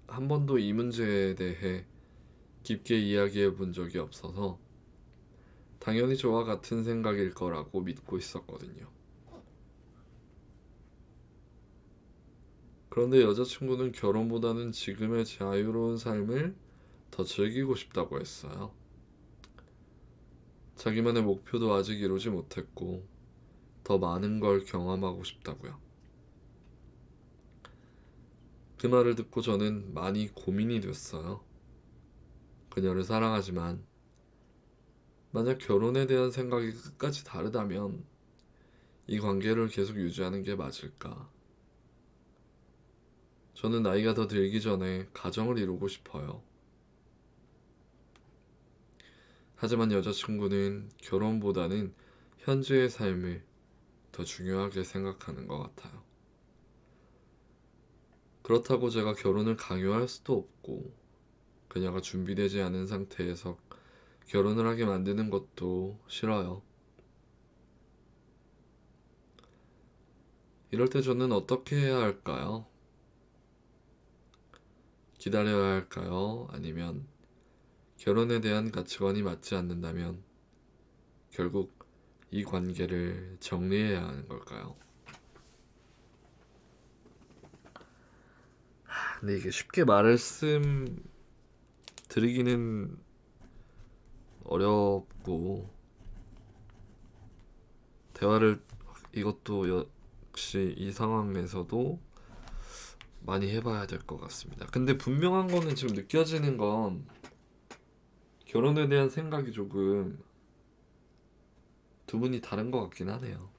한 번도 이 문제에 대해 깊게 이야기해 본 적이 없어서 당연히 저와 같은 생각일 거라고 믿고 있었거든요. 그런데 여자친구는 결혼보다는 지금의 자유로운 삶을 더 즐기고 싶다고 했어요. 자기만의 목표도 아직 이루지 못했고 더 많은 걸 경험하고 싶다고요. 그 말을 듣고 저는 많이 고민이 됐어요. 그녀를 사랑하지만 만약 결혼에 대한 생각이 끝까지 다르다면 이 관계를 계속 유지하는 게 맞을까? 저는 나이가 더 들기 전에 가정을 이루고 싶어요. 하지만 여자친구는 결혼보다는 현재의 삶을 더 중요하게 생각하는 것 같아요. 그렇다고 제가 결혼을 강요할 수도 없고, 그녀가 준비되지 않은 상태에서 결혼을 하게 만드는 것도 싫어요. 이럴 때 저는 어떻게 해야 할까요? 기다려야 할까요? 아니면 결혼에 대한 가치관이 맞지 않는다면 결국 이 관계를 정리해야 하는 걸까요? 근데 이게 쉽게 말씀 드리기는 어렵고 대화를 이것도 역시 이 상황에서도 많이 해봐야 될 것 같습니다. 근데 분명한 거는 지금 느껴지는 건 결혼에 대한 생각이 조금 두 분이 다른 것 같긴 하네요.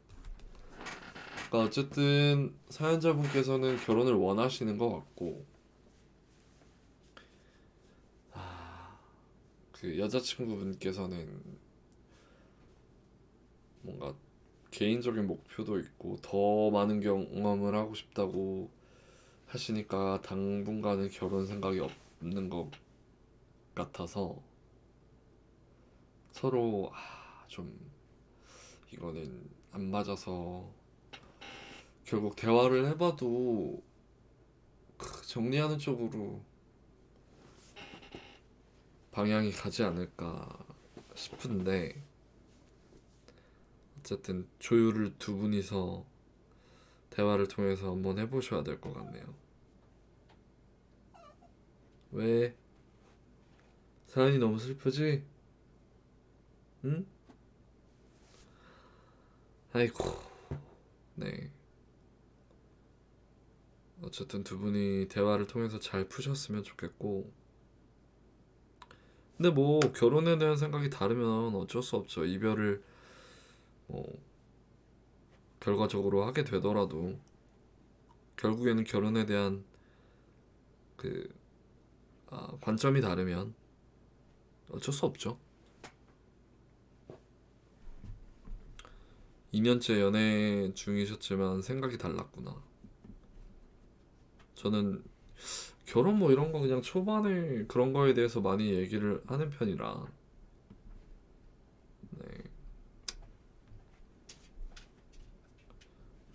그러니까 어쨌든 사연자분께서는 결혼을 원하시는 것 같고 그 여자친구분께서는 뭔가 개인적인 목표도 있고 더 많은 경험을 하고 싶다고 하시니까 당분간은 결혼 생각이 없는 것 같아서 서로 좀 이거는 안 맞아서 결국 대화를 해봐도 정리하는 쪽으로 방향이 가지 않을까 싶은데 어쨌든 조율을 두 분이서 대화를 통해서 한번 해보셔야 될 것 같네요. 왜? 사연이 너무 슬프지? 응? 아이고, 네. 어쨌든 두 분이 대화를 통해서 잘 푸셨으면 좋겠고 근데 뭐 결혼에 대한 생각이 다르면 어쩔 수 없죠. 이별을 뭐 결과적으로 하게 되더라도 결국에는 결혼에 대한 그 관점이 다르면 어쩔 수 없죠. 2년째 연애 중이셨지만 생각이 달랐구나. 저는 결혼 뭐 이런 거 그냥 초반에 그런 거에 대해서 많이 얘기를 하는 편이라 네.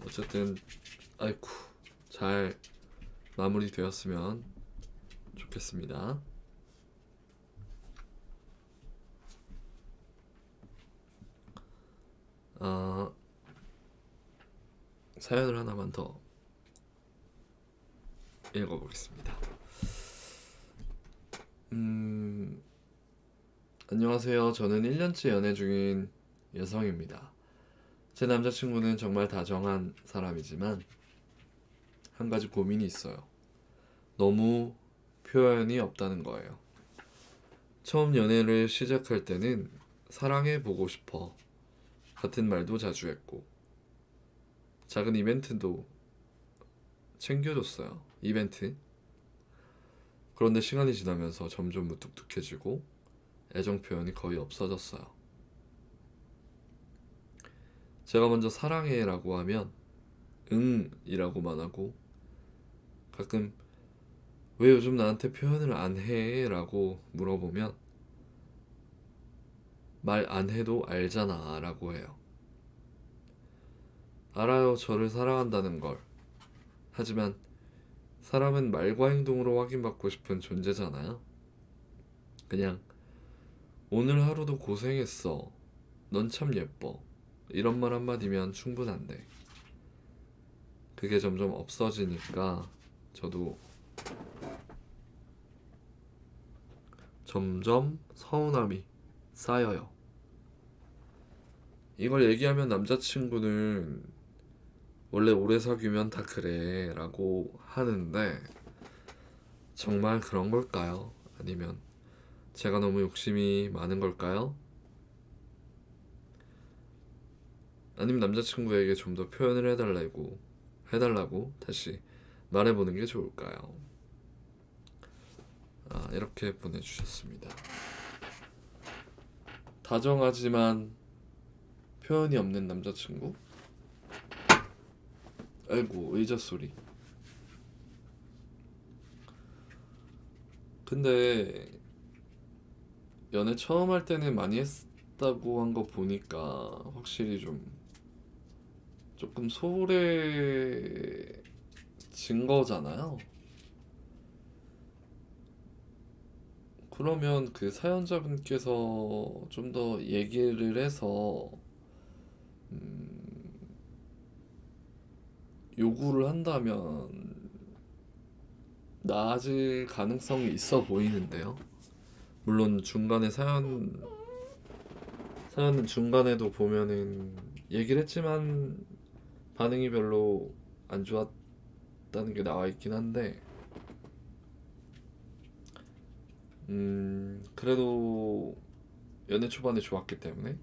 어쨌든 아이쿠 잘 마무리되었으면 좋겠습니다. 아, 사연을 하나만 더 읽어보겠습니다. 안녕하세요. 저는 1년째 연애 중인 여성입니다. 제 남자친구는 정말 다정한 사람이지만 한 가지 고민이 있어요. 너무 표현이 없다는 거예요. 처음 연애를 시작할 때는 사랑해 보고 싶어 같은 말도 자주 했고 작은 이벤트도 챙겨줬어요. 이벤트. 그런데 시간이 지나면서 점점 무뚝뚝해지고 애정 표현이 거의 없어졌어요. 제가 먼저 사랑해라고 하면 응이라고만 하고 가끔 왜 요즘 나한테 표현을 안 해? 라고 물어보면 말 안 해도 알잖아 라고 해요. 알아요, 저를 사랑한다는 걸. 하지만 사람은 말과 행동으로 확인받고 싶은 존재잖아요. 그냥 오늘 하루도 고생했어. 넌 참 예뻐. 이런 말 한마디면 충분한데 그게 점점 없어지니까 저도 점점 서운함이 쌓여요. 이걸 얘기하면 남자친구는 원래 오래 사귀면 다 그래 라고 하는데 정말 그런 걸까요? 아니면 제가 너무 욕심이 많은 걸까요? 아니면 남자친구에게 좀 더 표현을 해달라고 다시 말해보는 게 좋을까요? 이렇게 보내주셨습니다. 다정하지만 표현이 없는 남자친구? 아이고 의자 소리. 근데 연애 처음 할 때는 많이 했다고 한 거 보니까 확실히 조금 소홀해진 거잖아요. 그러면 그 사연자분께서 좀 더 얘기를 해서 요구를 한다면 나아질 가능성이 있어 보이는데요. 물론 사연은 중간에도 보면은 얘기를 했지만 반응이 별로 안 좋았다는 게 나와 있긴 한데, 그래도 연애 초반에 좋았기 때문에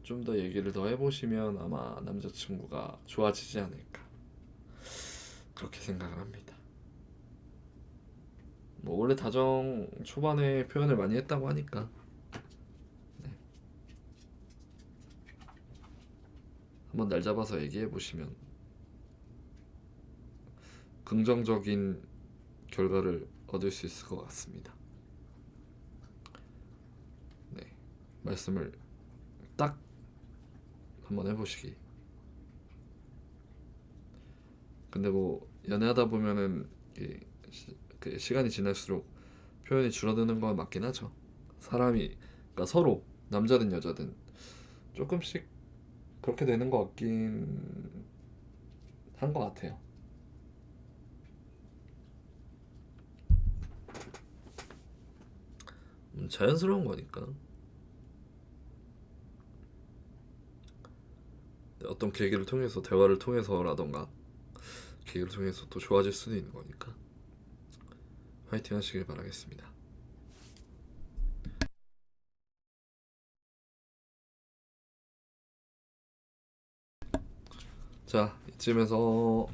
좀 더 얘기를 더 해보시면 아마 남자친구가 좋아지지 않을까, 그렇게 생각을 합니다. 뭐 원래 다정 초반에 표현을 많이 했다고 하니까. 네. 한번 날 잡아서 얘기해 보시면 긍정적인 결과를 얻을 수 있을 것 같습니다. 네, 말씀을 딱 한번 해보시기. 근데 뭐 연애하다 보면은 그 시간이 지날수록 표현이 줄어드는 건 맞긴 하죠. 사람이, 그러니까 서로 남자든 여자든 조금씩 그렇게 되는 것 같긴 한 것 같아요. 자연스러운 거니까. 어떤 계기를 통해서, 대화를 통해서라던가 계기를 통해서 또 좋아질 수도 있는 거니까 화이팅 하시길 바라겠습니다. 자, 이쯤에서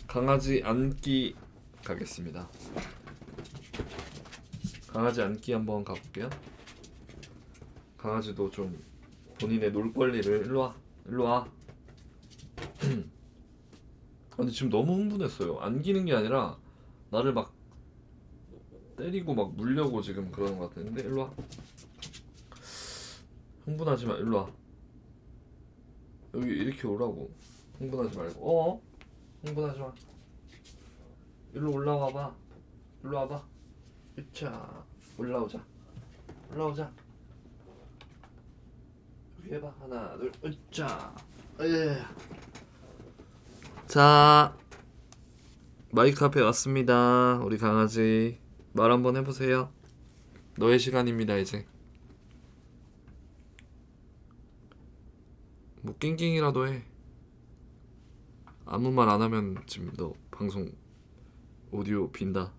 강아지 안기 가겠습니다. 강아지 안기 한번 가볼게요. 강아지도 좀 본인의 놀 권리를, 일로 와. 근데 지금 너무 흥분했어요. 안기는 게 아니라 나를 막 때리고 막 물려고 지금 그러는 것 같은데, 일로 와. 흥분하지 마, 일로 와. 여기 이렇게 오라고. 흥분하지 말고. 흥분하지 마. 일로 올라와 봐. 일로 와봐. 으차. 올라오자. 올라오자. 여기 해봐. 하나, 둘, 으차. 자, 마이크 앞에 왔습니다. 우리 강아지 말 한번 해보세요. 너의 시간입니다. 이제 뭐 낑낑이라도 해. 아무 말 안 하면 지금 너 방송 오디오 빈다.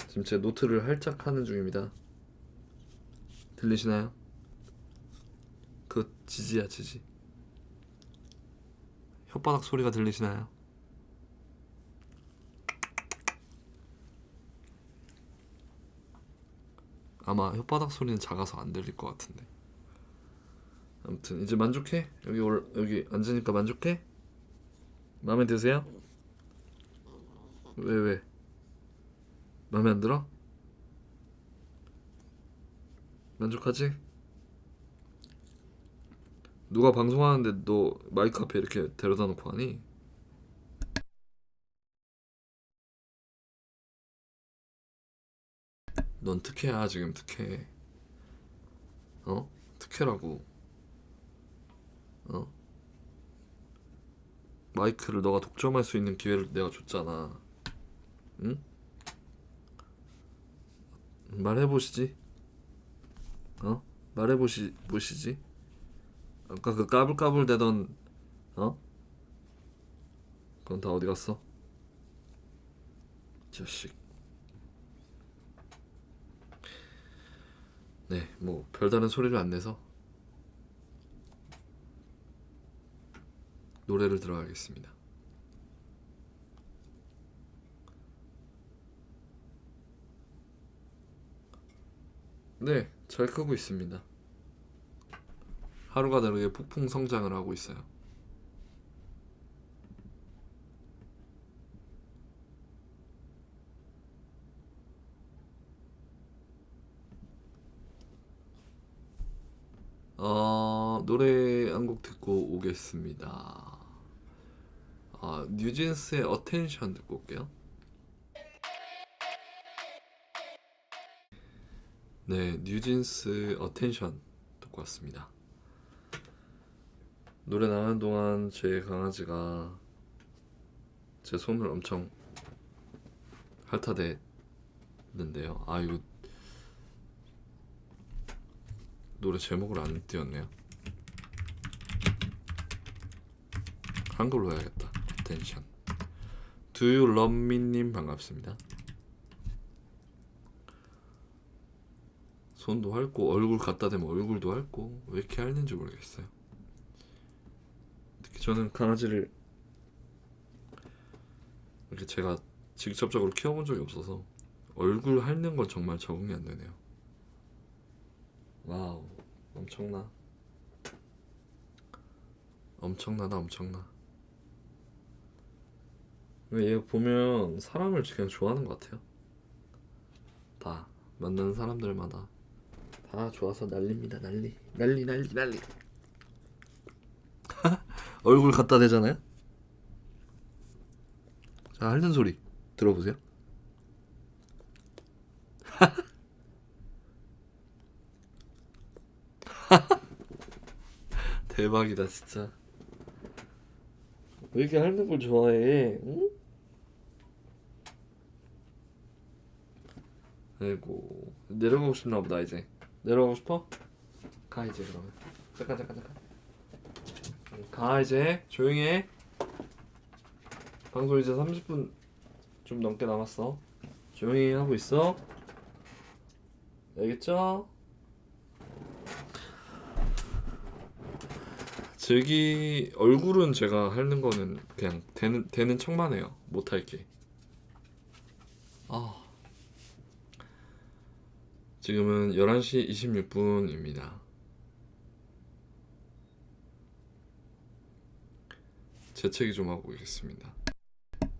지금 제 노트를 활짝 하는 중입니다. 들리시나요? 그 지지야, 지지. 혓바닥 소리가 들리시나요? 아마 혓바닥 소리는 작아서 안 들릴 것 같은데. 아무튼 이제 만족해? 여기 앉으니까 만족해? 마음에 드세요? 왜? 마음에 안 들어? 만족하지? 누가 방송하는데 너 마이크 앞에 이렇게 데려다 놓고 하니? 넌 특혜야, 지금 특혜. 특혜라고. 어? 마이크를 너가 독점할 수 있는 기회를 내가 줬잖아. 응? 말해보시지. 보시지. 아까 그 까불까불 대던, 어? 그건 다 어디 갔어? 자식. 네, 뭐 별다른 소리를 안 내서 노래를 들어가겠습니다. 네, 잘 크고 있습니다. 하루가 다르게 폭풍 성장을 하고 있어요. 노래 한 곡 듣고 오겠습니다. 뉴진스의 어텐션 듣고 올게요. 네, 뉴진스 어텐션 듣고 왔습니다. 노래 나가는 동안 제 강아지가 제 손을 엄청 핥아댔는데요. 아, 이거 노래 제목을 안 띄웠네요. 한글로 해야겠다. 텐션. Do you love me 님 반갑습니다. 손도 핥고 얼굴 갖다 대면 얼굴도 핥고 왜 이렇게 핥는지 모르겠어요. 특히 저는 강아지를 이렇게 제가 직접적으로 키워본 적이 없어서 얼굴 핥는 건 정말 적응이 안 되네요. 와우, 엄청나다. 얘 보면 사람을 그냥 좋아하는 것 같아요. 다 만나는 사람들마다 다 좋아서 난리입니다. 난리. 얼굴 갖다 대잖아요. 자, 핥는 소리 들어보세요. 대박이다 진짜. 왜 이렇게 핥는 걸 좋아해? 응? 아이고, 내려가고 싶나 보다. 이제 내려가고 싶어? 가 이제. 그러면 잠깐 가. 이제 조용히 해. 방송 이제 30분 좀 넘게 남았어. 조용히 하고 있어. 알겠죠? 즐기 얼굴은 제가 핥는 거는 그냥 되는 척만 해요. 못 할게. 아, 지금은 11시 26분입니다. 재채기 좀 하고 있겠습니다.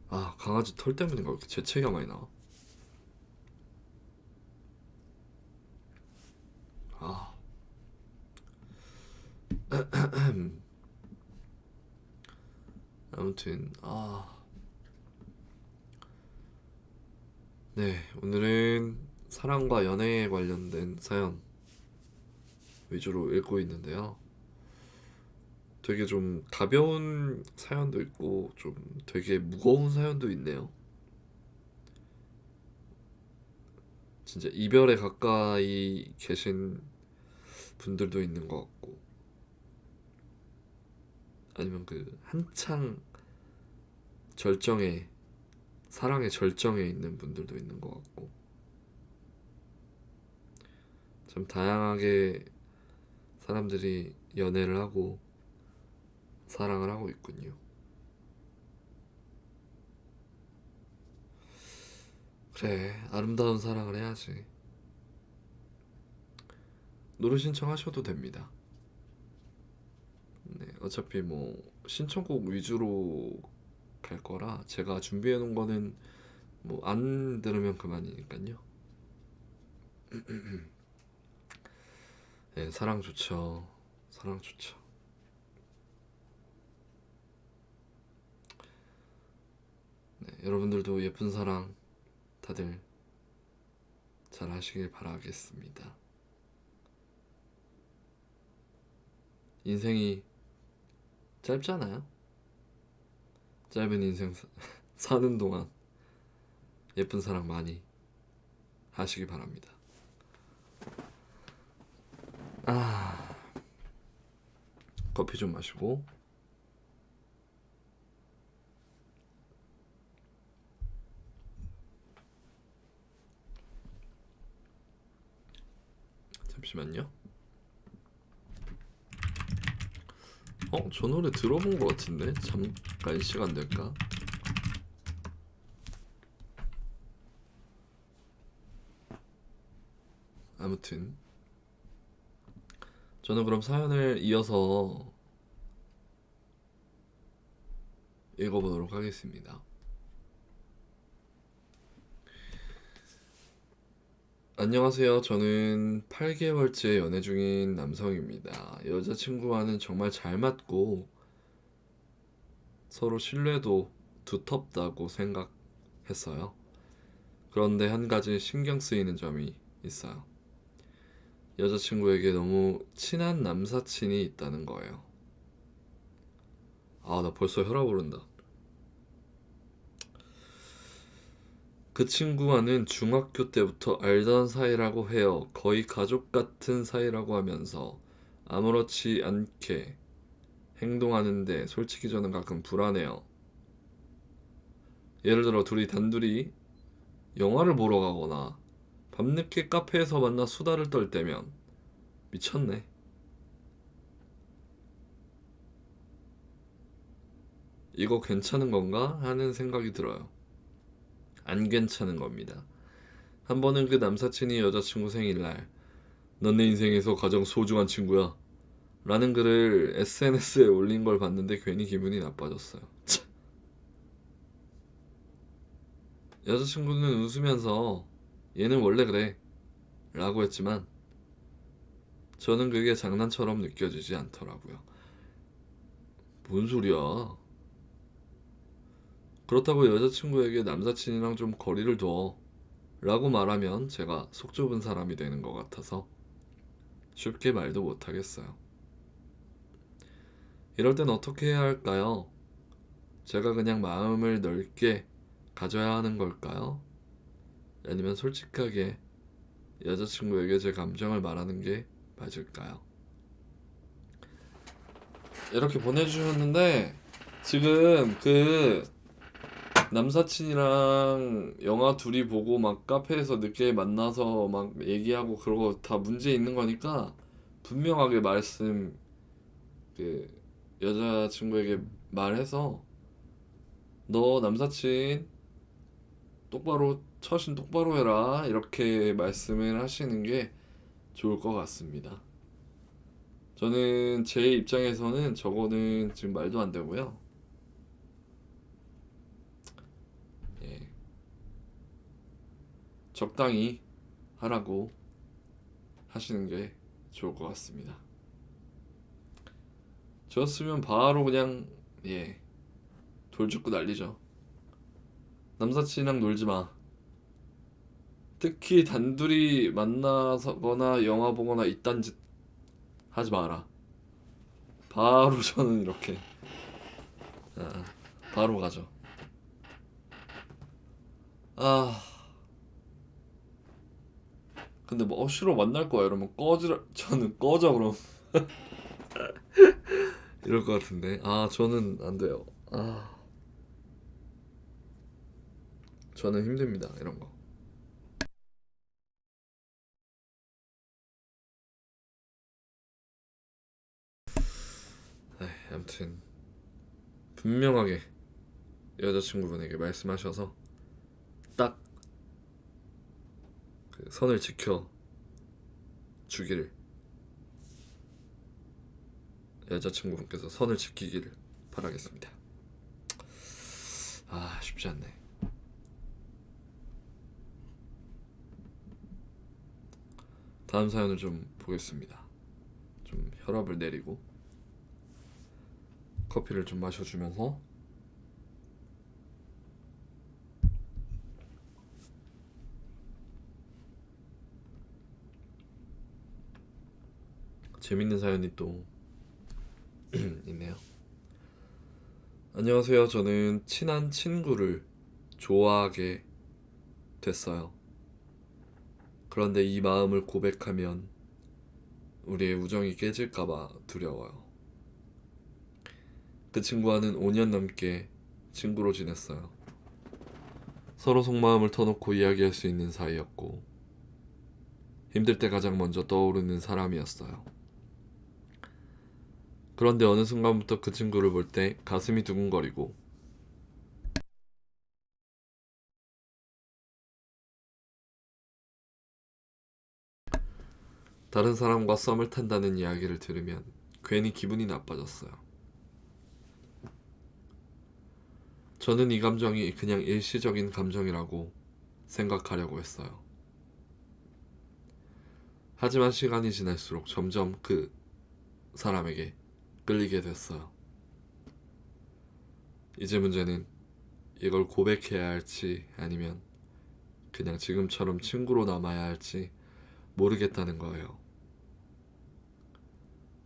아, 강아지 털 때문인가 왜 이렇게 재채기가 많이 나와? 아, 아무튼 네, 오늘은 사랑과 연애에 관련된 사연 위주로 읽고 있는데요. 되게 좀 가벼운 사연도 있고 좀 되게 무거운 사연도 있네요. 진짜 이별에 가까이 계신 분들도 있는 것 같고, 아니면 그 한창 절정에, 사랑의 절정에 있는 분들도 있는 것 같고, 참 다양하게 사람들이 연애를 하고 사랑을 하고 있군요. 그래, 아름다운 사랑을 해야지. 노래 신청하셔도 됩니다. 네, 어차피 뭐 신청곡 위주로 갈 거라 제가 준비해 놓은 거는 뭐 안 들으면 그만이니까요. 네, 사랑 좋죠. 네, 여러분들도 예쁜 사랑 다들 잘 하시길 바라겠습니다. 인생이 짧잖아요. 짧은 인생 사는 동안 예쁜 사랑 많이 하시기 바랍니다. 커피 좀 마시고. 잠시만요. 저 노래 들어본 것 같은데? 잠깐 시간 될까? 아무튼 저는 그럼 사연을 이어서 읽어보도록 하겠습니다. 안녕하세요. 저는 8개월째 연애 중인 남성입니다. 여자친구와는 정말 잘 맞고 서로 신뢰도 두텁다고 생각했어요. 그런데 한 가지 신경 쓰이는 점이 있어요. 여자친구에게 너무 친한 남사친이 있다는 거예요. 아, 나 벌써 혈압 오른다. 그 친구와는 중학교 때부터 알던 사이라고 해요. 거의 가족 같은 사이라고 하면서 아무렇지 않게 행동하는데 솔직히 저는 가끔 불안해요. 예를 들어 둘이 단둘이 영화를 보러 가거나 밤늦게 카페에서 만나 수다를 떨 때면 미쳤네. 이거 괜찮은 건가? 하는 생각이 들어요. 안 괜찮은 겁니다. 한 번은 그 남사친이 여자친구 생일날 넌 내 인생에서 가장 소중한 친구야 라는 글을 SNS에 올린 걸 봤는데 괜히 기분이 나빠졌어요. 여자친구는 웃으면서 얘는 원래 그래 라고 했지만 저는 그게 장난처럼 느껴지지 않더라고요. 뭔 소리야. 그렇다고 여자친구에게 남사친이랑 좀 거리를 둬 라고 말하면 제가 속 좁은 사람이 되는 것 같아서 쉽게 말도 못하겠어요. 이럴 땐 어떻게 해야 할까요? 제가 그냥 마음을 넓게 가져야 하는 걸까요? 아니면 솔직하게 여자친구에게 제 감정을 말하는 게 맞을까요? 이렇게 보내주셨는데 지금 그 남사친이랑 영화 둘이 보고 막 카페에서 늦게 만나서 막 얘기하고 그러고 다 문제 있는 거니까 분명하게 그 여자친구에게 말해서 너 남사친 똑바로 처신 똑바로 해라 이렇게 말씀을 하시는 게 좋을 것 같습니다. 저는 제 입장에서는 저거는 지금 말도 안 되고요. 예, 적당히 하라고 하시는 게 좋을 것 같습니다. 저였으면 바로 그냥 돌 죽고 난리죠. 남사친이랑 놀지 마. 특히 단둘이 만나거나 영화 보거나 이딴 짓 하지 마라. 바로 저는 이렇게 바로 가죠. 아 근데 뭐 싫어 만날 거야 이러면 꺼지라 저는 꺼져 그럼 이럴 것 같은데 저는 안 돼요. 저는 힘듭니다 이런 거. 아무튼 분명하게 여자친구분에게 말씀하셔서 딱 그 선을 지켜 주기를 여자친구분께서 선을 지키기를 바라겠습니다. 쉽지 않네. 다음 사연을 좀 보겠습니다. 좀 혈압을 내리고 커피를 좀 마셔주면서 재밌는 사연이 또 있네요. 안녕하세요. 저는 친한 친구를 좋아하게 됐어요. 그런데 이 마음을 고백하면 우리의 우정이 깨질까봐 두려워요. 그 친구와는 5년 넘게 친구로 지냈어요. 서로 속마음을 터놓고 이야기할 수 있는 사이였고, 힘들 때 가장 먼저 떠오르는 사람이었어요. 그런데 어느 순간부터 그 친구를 볼 때 가슴이 두근거리고, 다른 사람과 썸을 탄다는 이야기를 들으면 괜히 기분이 나빠졌어요. 저는 이 감정이 그냥 일시적인 감정이라고 생각하려고 했어요. 하지만 시간이 지날수록 점점 그 사람에게 끌리게 됐어요. 이제 문제는 이걸 고백해야 할지 아니면 그냥 지금처럼 친구로 남아야 할지 모르겠다는 거예요.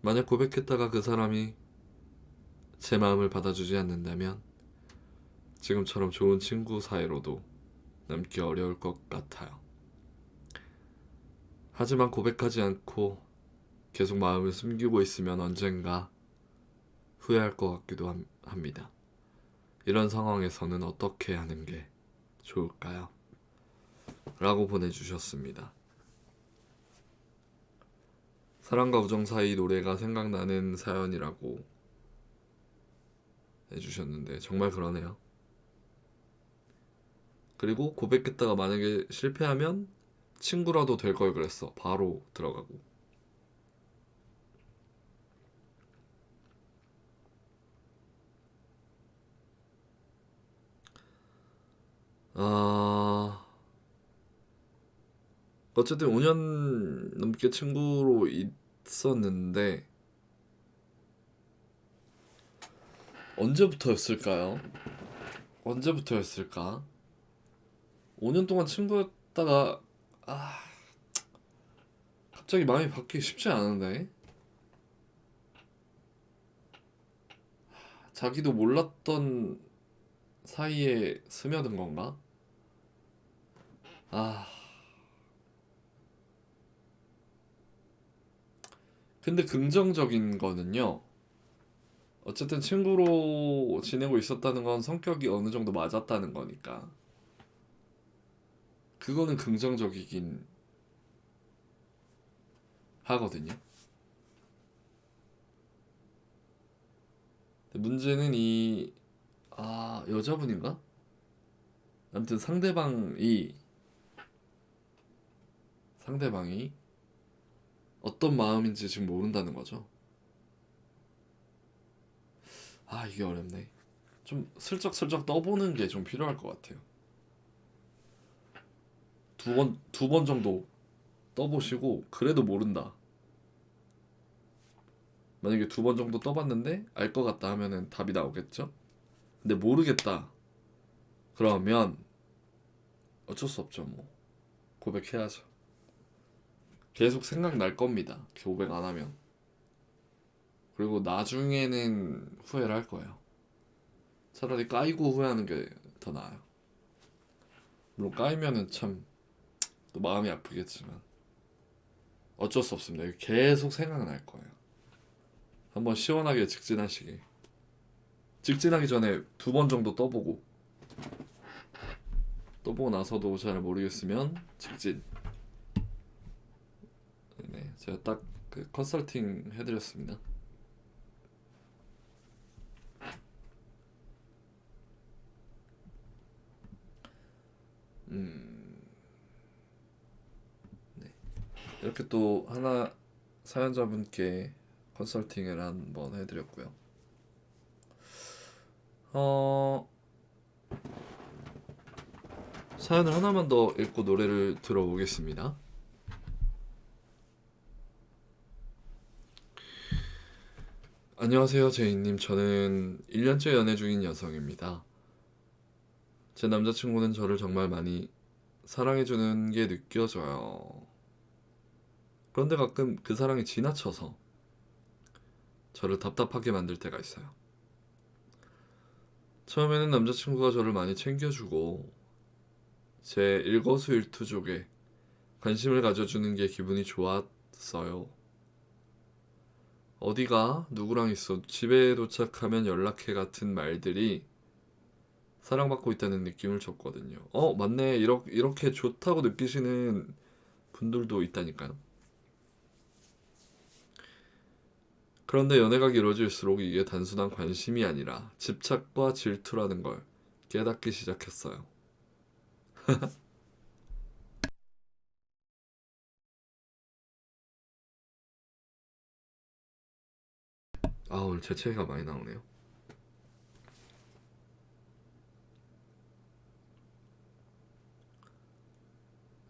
만약 고백했다가 그 사람이 제 마음을 받아주지 않는다면 지금처럼 좋은 친구 사이로도 남기 어려울 것 같아요. 하지만 고백하지 않고 계속 마음을 숨기고 있으면 언젠가 후회할 것 같기도 합니다. 이런 상황에서는 어떻게 하는 게 좋을까요? 라고 보내주셨습니다. 사랑과 우정 사이 노래가 생각나는 사연이라고 해주셨는데 정말 그러네요. 그리고 고백했다가 만약에 실패하면 친구라도 될 걸 그랬어. 바로 들어가고. 아, 어쨌든 5년 넘게 친구로 있었는데 언제부터였을까요? 언제부터였을까? 5년 동안 친구였다가 갑자기 마음이 바뀌기 쉽지 않은데 자기도 몰랐던 사이에 스며든 건가? 아, 근데 긍정적인 거는요. 어쨌든 친구로 지내고 있었다는 건 성격이 어느 정도 맞았다는 거니까 그거는 긍정적이긴 하거든요. 근데 문제는 여자분인가? 아무튼 상대방이 어떤 마음인지 지금 모른다는 거죠. 이게 어렵네. 좀 슬쩍슬쩍 떠보는 게 좀 필요할 것 같아요. 두 번 정도 떠보시고 그래도 모른다. 만약에 두 번 정도 떠봤는데 알 것 같다 하면은 답이 나오겠죠? 근데 모르겠다. 그러면 어쩔 수 없죠, 뭐. 고백해야죠. 계속 생각날 겁니다. 고백 안 하면. 그리고 나중에는 후회를 할 거예요. 차라리 까이고 후회하는 게 더 나아요. 물론 까이면은 참 또 마음이 아프겠지만 어쩔 수 없습니다. 계속 생각날 거예요. 한번 시원하게 직진하시기. 직진하기 전에 두 번 정도 떠보고 나서도 잘 모르겠으면 직진. 네, 제가 딱 그 컨설팅 해드렸습니다. 네. 이렇게 또 하나 사연자분께 컨설팅을 한번 해드렸고요. 사연을 하나만 더 읽고 노래를 들어보겠습니다. 안녕하세요, 제이님. 저는 1년째 연애 중인 여성입니다. 제 남자친구는 저를 정말 많이 사랑해주는 게 느껴져요. 그런데 가끔 그 사랑이 지나쳐서 저를 답답하게 만들 때가 있어요. 처음에는 남자친구가 저를 많이 챙겨주고 제 일거수일투족에 관심을 가져주는 게 기분이 좋았어요. 어디가, 누구랑 있어, 집에 도착하면 연락해 같은 말들이 사랑받고 있다는 느낌을 줬거든요. 맞네. 이렇게 좋다고 느끼시는 분들도 있다니까요. 그런데 연애가 길어질수록 이게 단순한 관심이 아니라 집착과 질투라는 걸 깨닫기 시작했어요. 오늘 재채기가 많이 나오네요.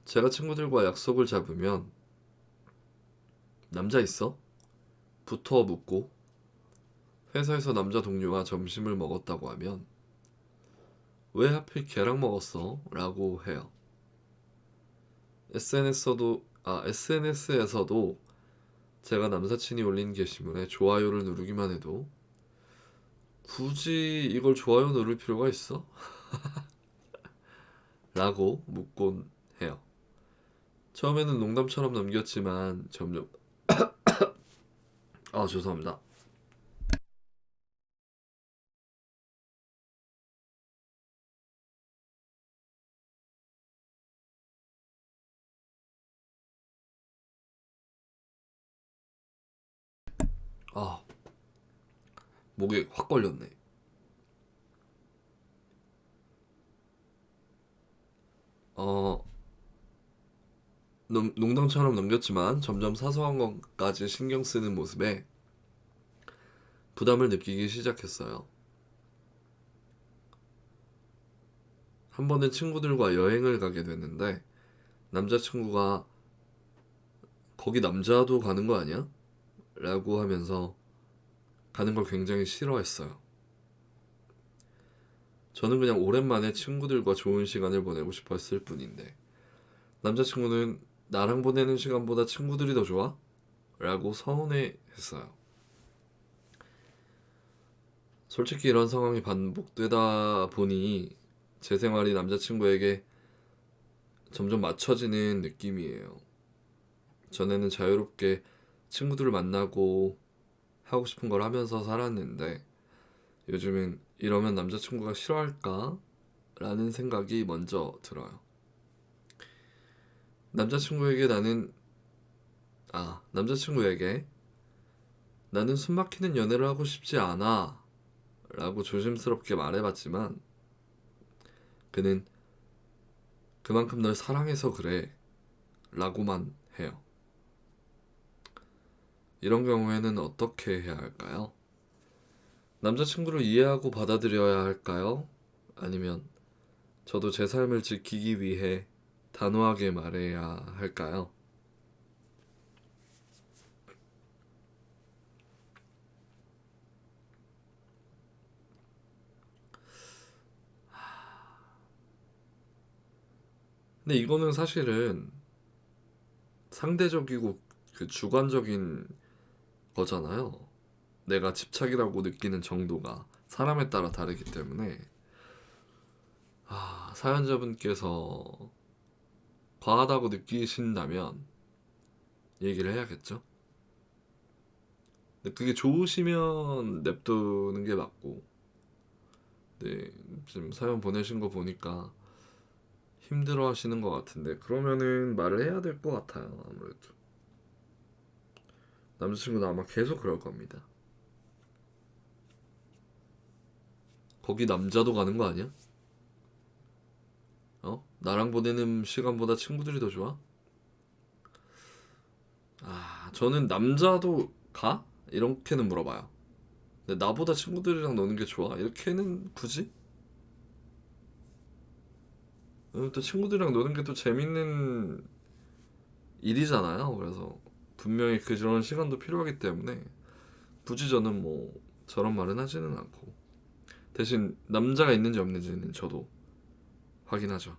제가 친구들과 약속을 잡으면 남자 있어? 부터 묻고 회사에서 남자 동료가 점심을 먹었다고 하면 왜 하필 걔랑 먹었어? 라고 해요. SNS에서도 제가 남사친이 올린 게시물에 좋아요를 누르기만 해도 굳이 이걸 좋아요 누를 필요가 있어? 라고 묻곤 해요. 처음에는 농담처럼 넘겼지만 점점 죄송합니다. 아, 목에 확 걸렸네. 어, 농담처럼 넘겼지만 점점 사소한 것까지 신경 쓰는 모습에 부담을 느끼기 시작했어요. 한 번은 친구들과 여행을 가게 됐는데 남자친구가 거기 남자도 가는 거 아니야? 라고 하면서 가는 걸 굉장히 싫어했어요. 저는 그냥 오랜만에 친구들과 좋은 시간을 보내고 싶었을 뿐인데 남자친구는 나랑 보내는 시간보다 친구들이 더 좋아? 라고 서운해 했어요. 솔직히 이런 상황이 반복되다 보니 제 생활이 남자친구에게 점점 맞춰지는 느낌이에요. 전에는 자유롭게 친구들을 만나고 하고 싶은 걸 하면서 살았는데 요즘은 이러면 남자친구가 싫어할까? 라는 생각이 먼저 들어요. 남자친구에게 남자친구에게 나는 숨막히는 연애를 하고 싶지 않아 라고 조심스럽게 말해봤지만 그는 그만큼 널 사랑해서 그래 라고만 해요. 이런 경우에는 어떻게 해야 할까요? 남자친구를 이해하고 받아들여야 할까요? 아니면 저도 제 삶을 지키기 위해 단호하게 말해야 할까요? 근데 이거는 사실은 상대적이고 그 주관적인 거잖아요. 내가 집착이라고 느끼는 정도가 사람에 따라 다르기 때문에 사연자분께서 과하다고 느끼신다면 얘기를 해야겠죠. 근데 그게 좋으시면 냅두는 게 맞고, 네, 지금 사연 보내신 거 보니까 힘들어 하시는 것 같은데, 그러면은 말을 해야 될 것 같아요, 아무래도. 남자친구도 아마 계속 그럴 겁니다. 거기 남자도 가는 거 아니야? 나랑 보내는 시간보다 친구들이 더 좋아? 저는 남자도 가? 이렇게는 물어봐요. 근데 나보다 친구들이랑 노는 게 좋아? 이렇게는 굳이? 또 친구들이랑 노는 게 또 재밌는 일이잖아요. 그래서 분명히 그런 시간도 필요하기 때문에 굳이 저는 뭐 저런 말은 하지는 않고 대신 남자가 있는지 없는지는 저도 확인하죠.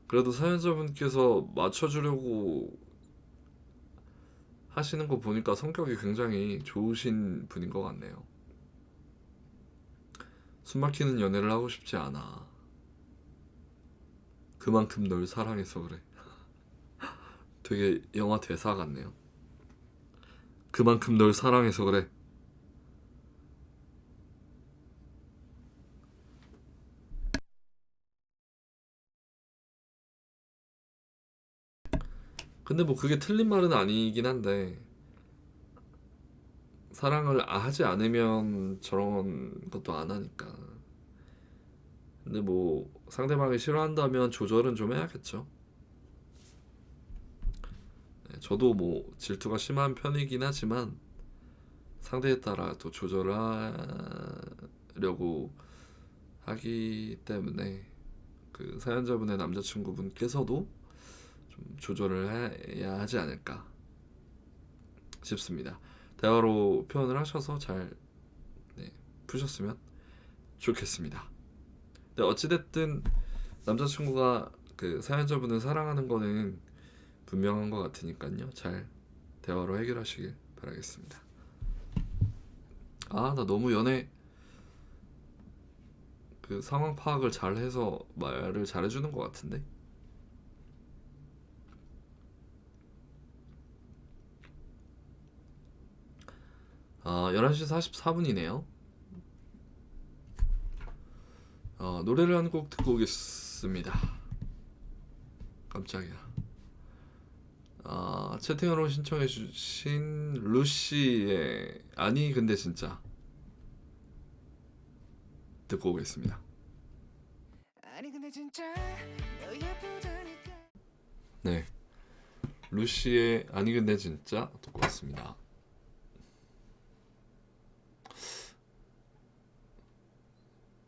그래도 사연자분께서 맞춰주려고 하시는 거 보니까 성격이 굉장히 좋으신 분인 것 같네요. 숨막히는 연애를 하고 싶지 않아. 그만큼 널 사랑해서 그래. 되게 영화 대사 같네요. 그만큼 널 사랑해서 그래. 근데 뭐 그게 틀린 말은 아니긴 한데 사랑을 하지 않으면 저런 것도 안 하니까. 근데 뭐 상대방이 싫어한다면 조절은 좀 해야겠죠. 네, 저도 뭐 질투가 심한 편이긴 하지만 상대에 따라 또 조절하려고 하기 때문에 그 사연자분의 남자친구분께서도 좀 조절을 해야 하지 않을까 싶습니다. 대화로 표현을 하셔서 잘 네, 푸셨으면 좋겠습니다. 네, 어찌됐든 남자친구가 그 사연자분을 사랑하는 거는 분명한 것 같으니까요. 잘 대화로 해결하시길 바라겠습니다. 나 너무 연애 그 상황 파악을 잘 해서 말을 잘 해주는 것 같은데? 11시 44분이네요. 노래를 한 곡 듣고 오겠습니다. 깜짝이야. 채팅으로 신청해주신 루시의 아니 근데 진짜 듣고 오겠습니다. 아니 근데 진짜 너 예쁘다니까. 네, 루시의 아니 근데 진짜 듣고 왔습니다.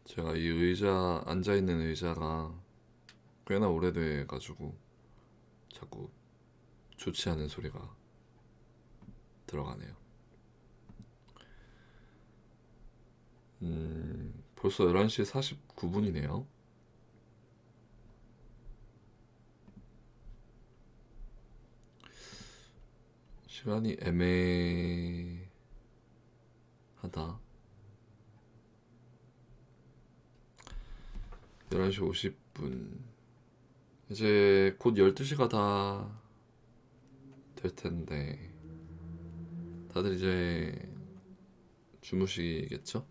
제가 이 의자 앉아있는 의자가 꽤나 오래돼가지고 자꾸 좋지 않은 소리가 들어가네요. 벌써 11시 49분이네요. 시간이 애매하다. 11시 50분. 이제 곧 12시가 다 될 텐데 다들 이제 주무시겠죠?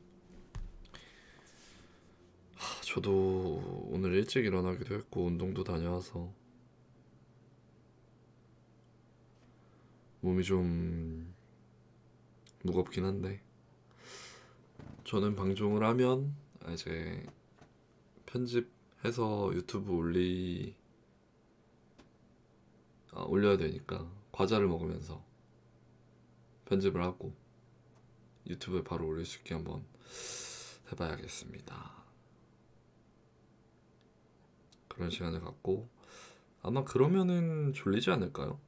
저도 오늘 일찍 일어나기도 했고 운동도 다녀와서 몸이 좀 무겁긴 한데 저는 방송을 하면 이제 편집해서 유튜브 올려야 되니까 과자를 먹으면서 편집을 하고 유튜브에 바로 올릴 수 있게 한번 해봐야겠습니다. 그런 시간을 갖고 아마 그러면은 졸리지 않을까요?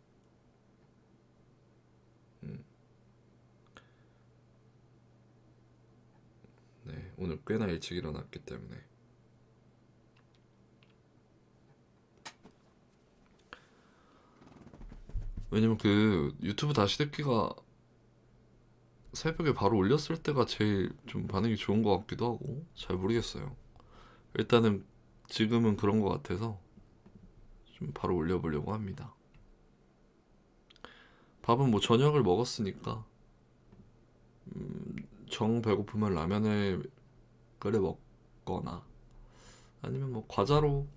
네, 오늘 꽤나 일찍 일어났기 때문에 왜냐면 그 유튜브 다시 듣기가 새벽에 바로 올렸을 때가 제일 좀 반응이 좋은 것 같기도 하고 잘 모르겠어요. 일단은 지금은 그런 것 같아서 좀 바로 올려보려고 합니다. 밥은 뭐 저녁을 먹었으니까 정 배고프면 라면을 끓여 먹거나 아니면 뭐 과자로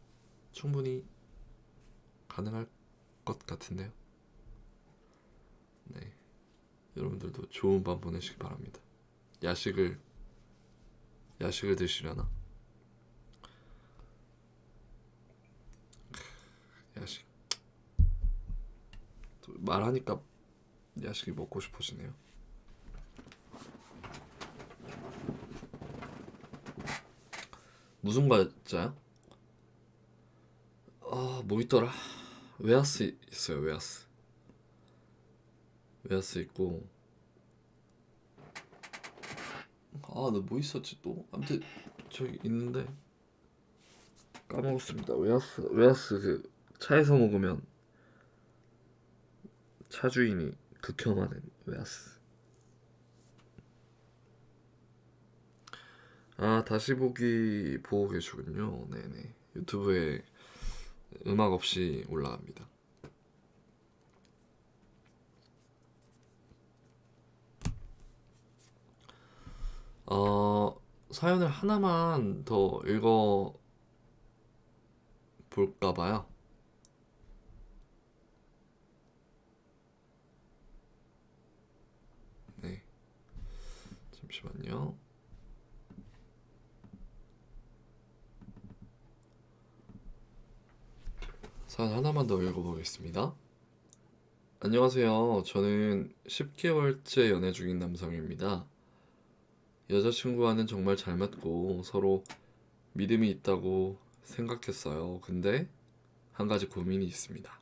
충분히 가능할 것 같은데요. 네, 여러분들도 좋은 밤 보내시기 바랍니다. 야식을 드시려나? 야식 또 말하니까 야식이 먹고 싶어지네요. 무슨 과자요? 뭐 있더라? 웨하스 있어요. 웨하스 있고 나 뭐 있었지 또? 아무튼 저기 있는데 까먹었습니다. 웨하스 그 차에서 먹으면 차주인이 극혐하는 웨하스. 다시 보기 보고 계시군요. 네네. 유튜브에 음악 없이 올라갑니다. 사연을 하나만 더 읽어 볼까 봐요. 네. 잠시만요. 사연 하나만 더 읽어보겠습니다. 안녕하세요. 저는 10개월째 연애 중인 남성입니다. 여자친구와는 정말 잘 맞고 서로 믿음이 있다고 생각했어요. 근데 한 가지 고민이 있습니다.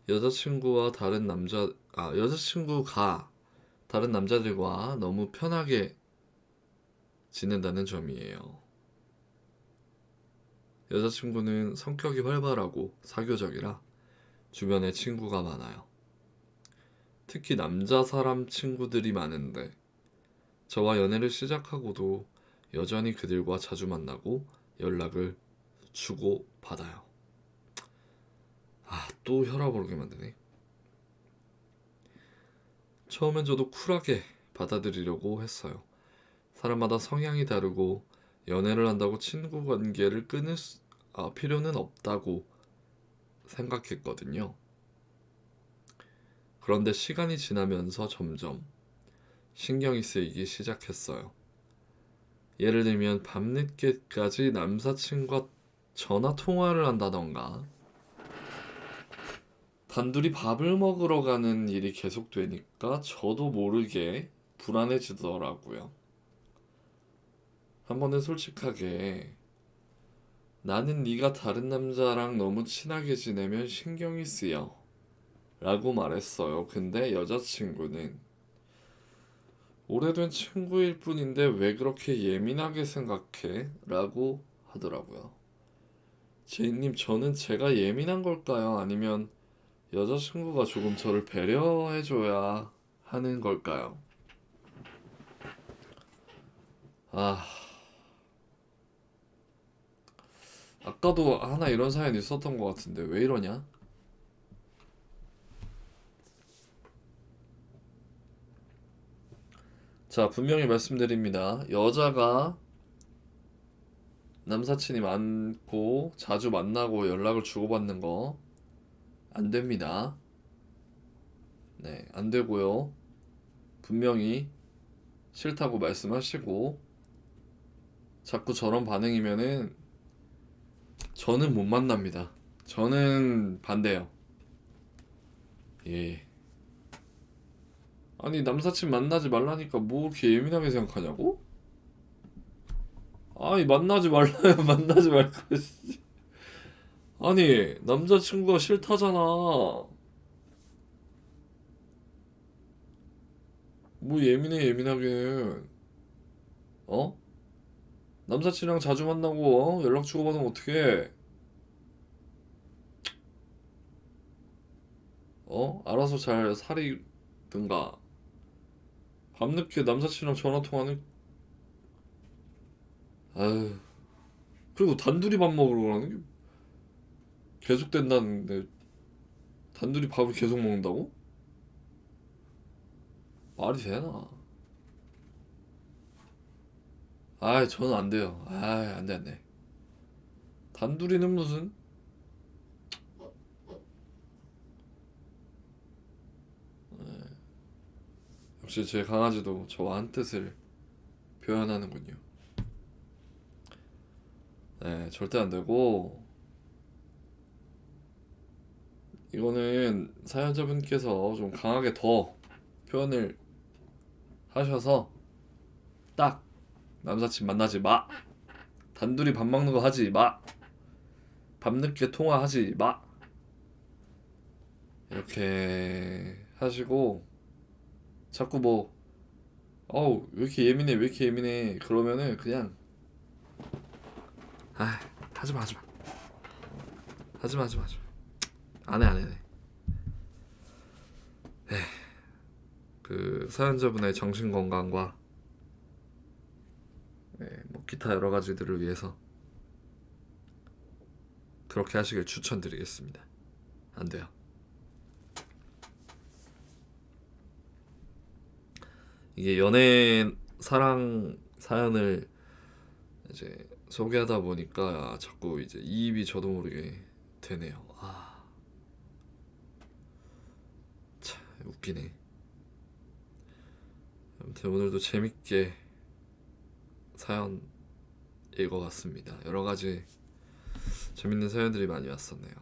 여자친구가 다른 남자들과 너무 편하게 지낸다는 점이에요. 여자친구는 성격이 활발하고 사교적이라 주변에 친구가 많아요. 특히 남자 사람 친구들이 많은데 저와 연애를 시작하고도 여전히 그들과 자주 만나고 연락을 주고 받아요. 또 혈압 오르게 만드네. 처음엔 저도 쿨하게 받아들이려고 했어요. 사람마다 성향이 다르고 연애를 한다고 친구 관계를 끊을 필요는 없다고 생각했거든요. 그런데 시간이 지나면서 점점 신경이 쓰이기 시작했어요. 예를 들면 밤늦게까지 남사친과 전화 통화를 한다던가 단둘이 밥을 먹으러 가는 일이 계속되니까 저도 모르게 불안해지더라고요. 한 번은 솔직하게 나는 네가 다른 남자랑 너무 친하게 지내면 신경이 쓰여 라고 말했어요. 근데 여자친구는 오래된 친구일 뿐인데 왜 그렇게 예민하게 생각해? 라고 하더라고요. 제이님, 저는 제가 예민한 걸까요? 아니면 여자친구가 조금 저를 배려해줘야 하는 걸까요? 아, 아까도 하나 이런 사연 있었던 것 같은데 왜 이러냐? 자, 분명히 말씀드립니다. 여자가 남사친이 많고 자주 만나고 연락을 주고받는 거 안 됩니다. 네, 안 되고요. 분명히 싫다고 말씀하시고 자꾸 저런 반응이면은 저는 못 만납니다. 저는 반대요. 예. 아니, 남사친 만나지 말라니까 뭐 그렇게 예민하게 생각하냐고? 아니, 만나지 말라요. 만나지 말고. 씨. 아니, 남자친구가 싫다잖아. 뭐 예민해, 예민하게. 어? 남사친이랑 자주 만나고 연락 주고받으면 어떡해? 알아서 잘 사리든가. 밤늦게 남사친이랑 전화 통화는 아유. 그리고 단둘이 밥 먹으러 가는 게 계속 된다는데 단둘이 밥을 계속 먹는다고? 말이 되나? 저는 안 돼요. 안 돼, 안 돼. 단둘이는 무슨? 역시 제 강아지도 저와 한 뜻을 표현하는군요. 네, 절대 안 되고, 이거는 사연자분께서 좀 강하게 더 표현을 하셔서 딱 남사친 만나지 마. 단둘이 밥 먹는 거 하지 마. 밤늦게 통화하지 마. 이렇게 하시고 자꾸 뭐 어우 왜 이렇게 예민해 왜 이렇게 예민해 그러면은 그냥 하지마 하지마 하지마 하지마 하지마 안해 안해 안해. 그 사연자분의 정신 건강과 뭐 기타 여러 가지들을 위해서 그렇게 하시길 추천드리겠습니다. 안 돼요. 이게 연애 사랑 사연을 이제 소개하다 보니까 자꾸 이제 이입이 저도 모르게 되네요. 참 웃기네. 아무튼 오늘도 재밌게 사연 읽어봤습니다. 여러 가지 재밌는 사연들이 많이 왔었네요.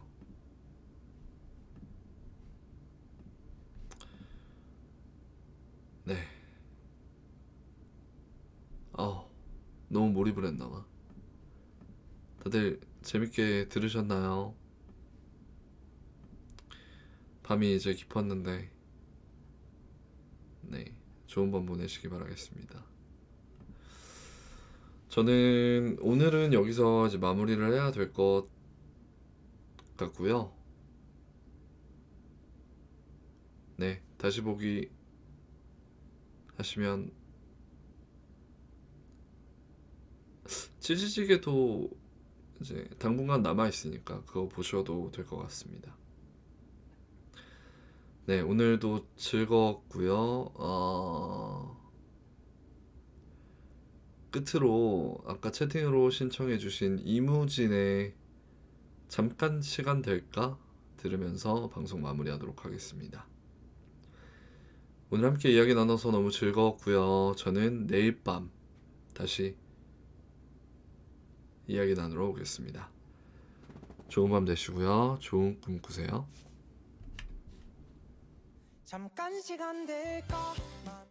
네. 너무 몰입을 했나봐. 다들 재밌게 들으셨나요? 밤이 이제 깊었는데, 네. 좋은 밤 보내시기 바라겠습니다. 저는 오늘은 여기서 이제 마무리를 해야 될 것 같고요. 네, 다시 보기 하시면 치즈찌개도 이제 당분간 남아 있으니까 그거 보셔도 될 것 같습니다. 네, 오늘도 즐거웠고요. 끝으로 아까 채팅으로 신청해주신 이무진의 잠깐 시간 될까 들으면서 방송 마무리하도록 하겠습니다. 오늘 함께 이야기 나눠서 너무 즐거웠고요. 저는 내일 밤 다시 이야기 나누러 오겠습니다. 좋은 밤 되시고요. 좋은 꿈 꾸세요. 잠깐 시간 될까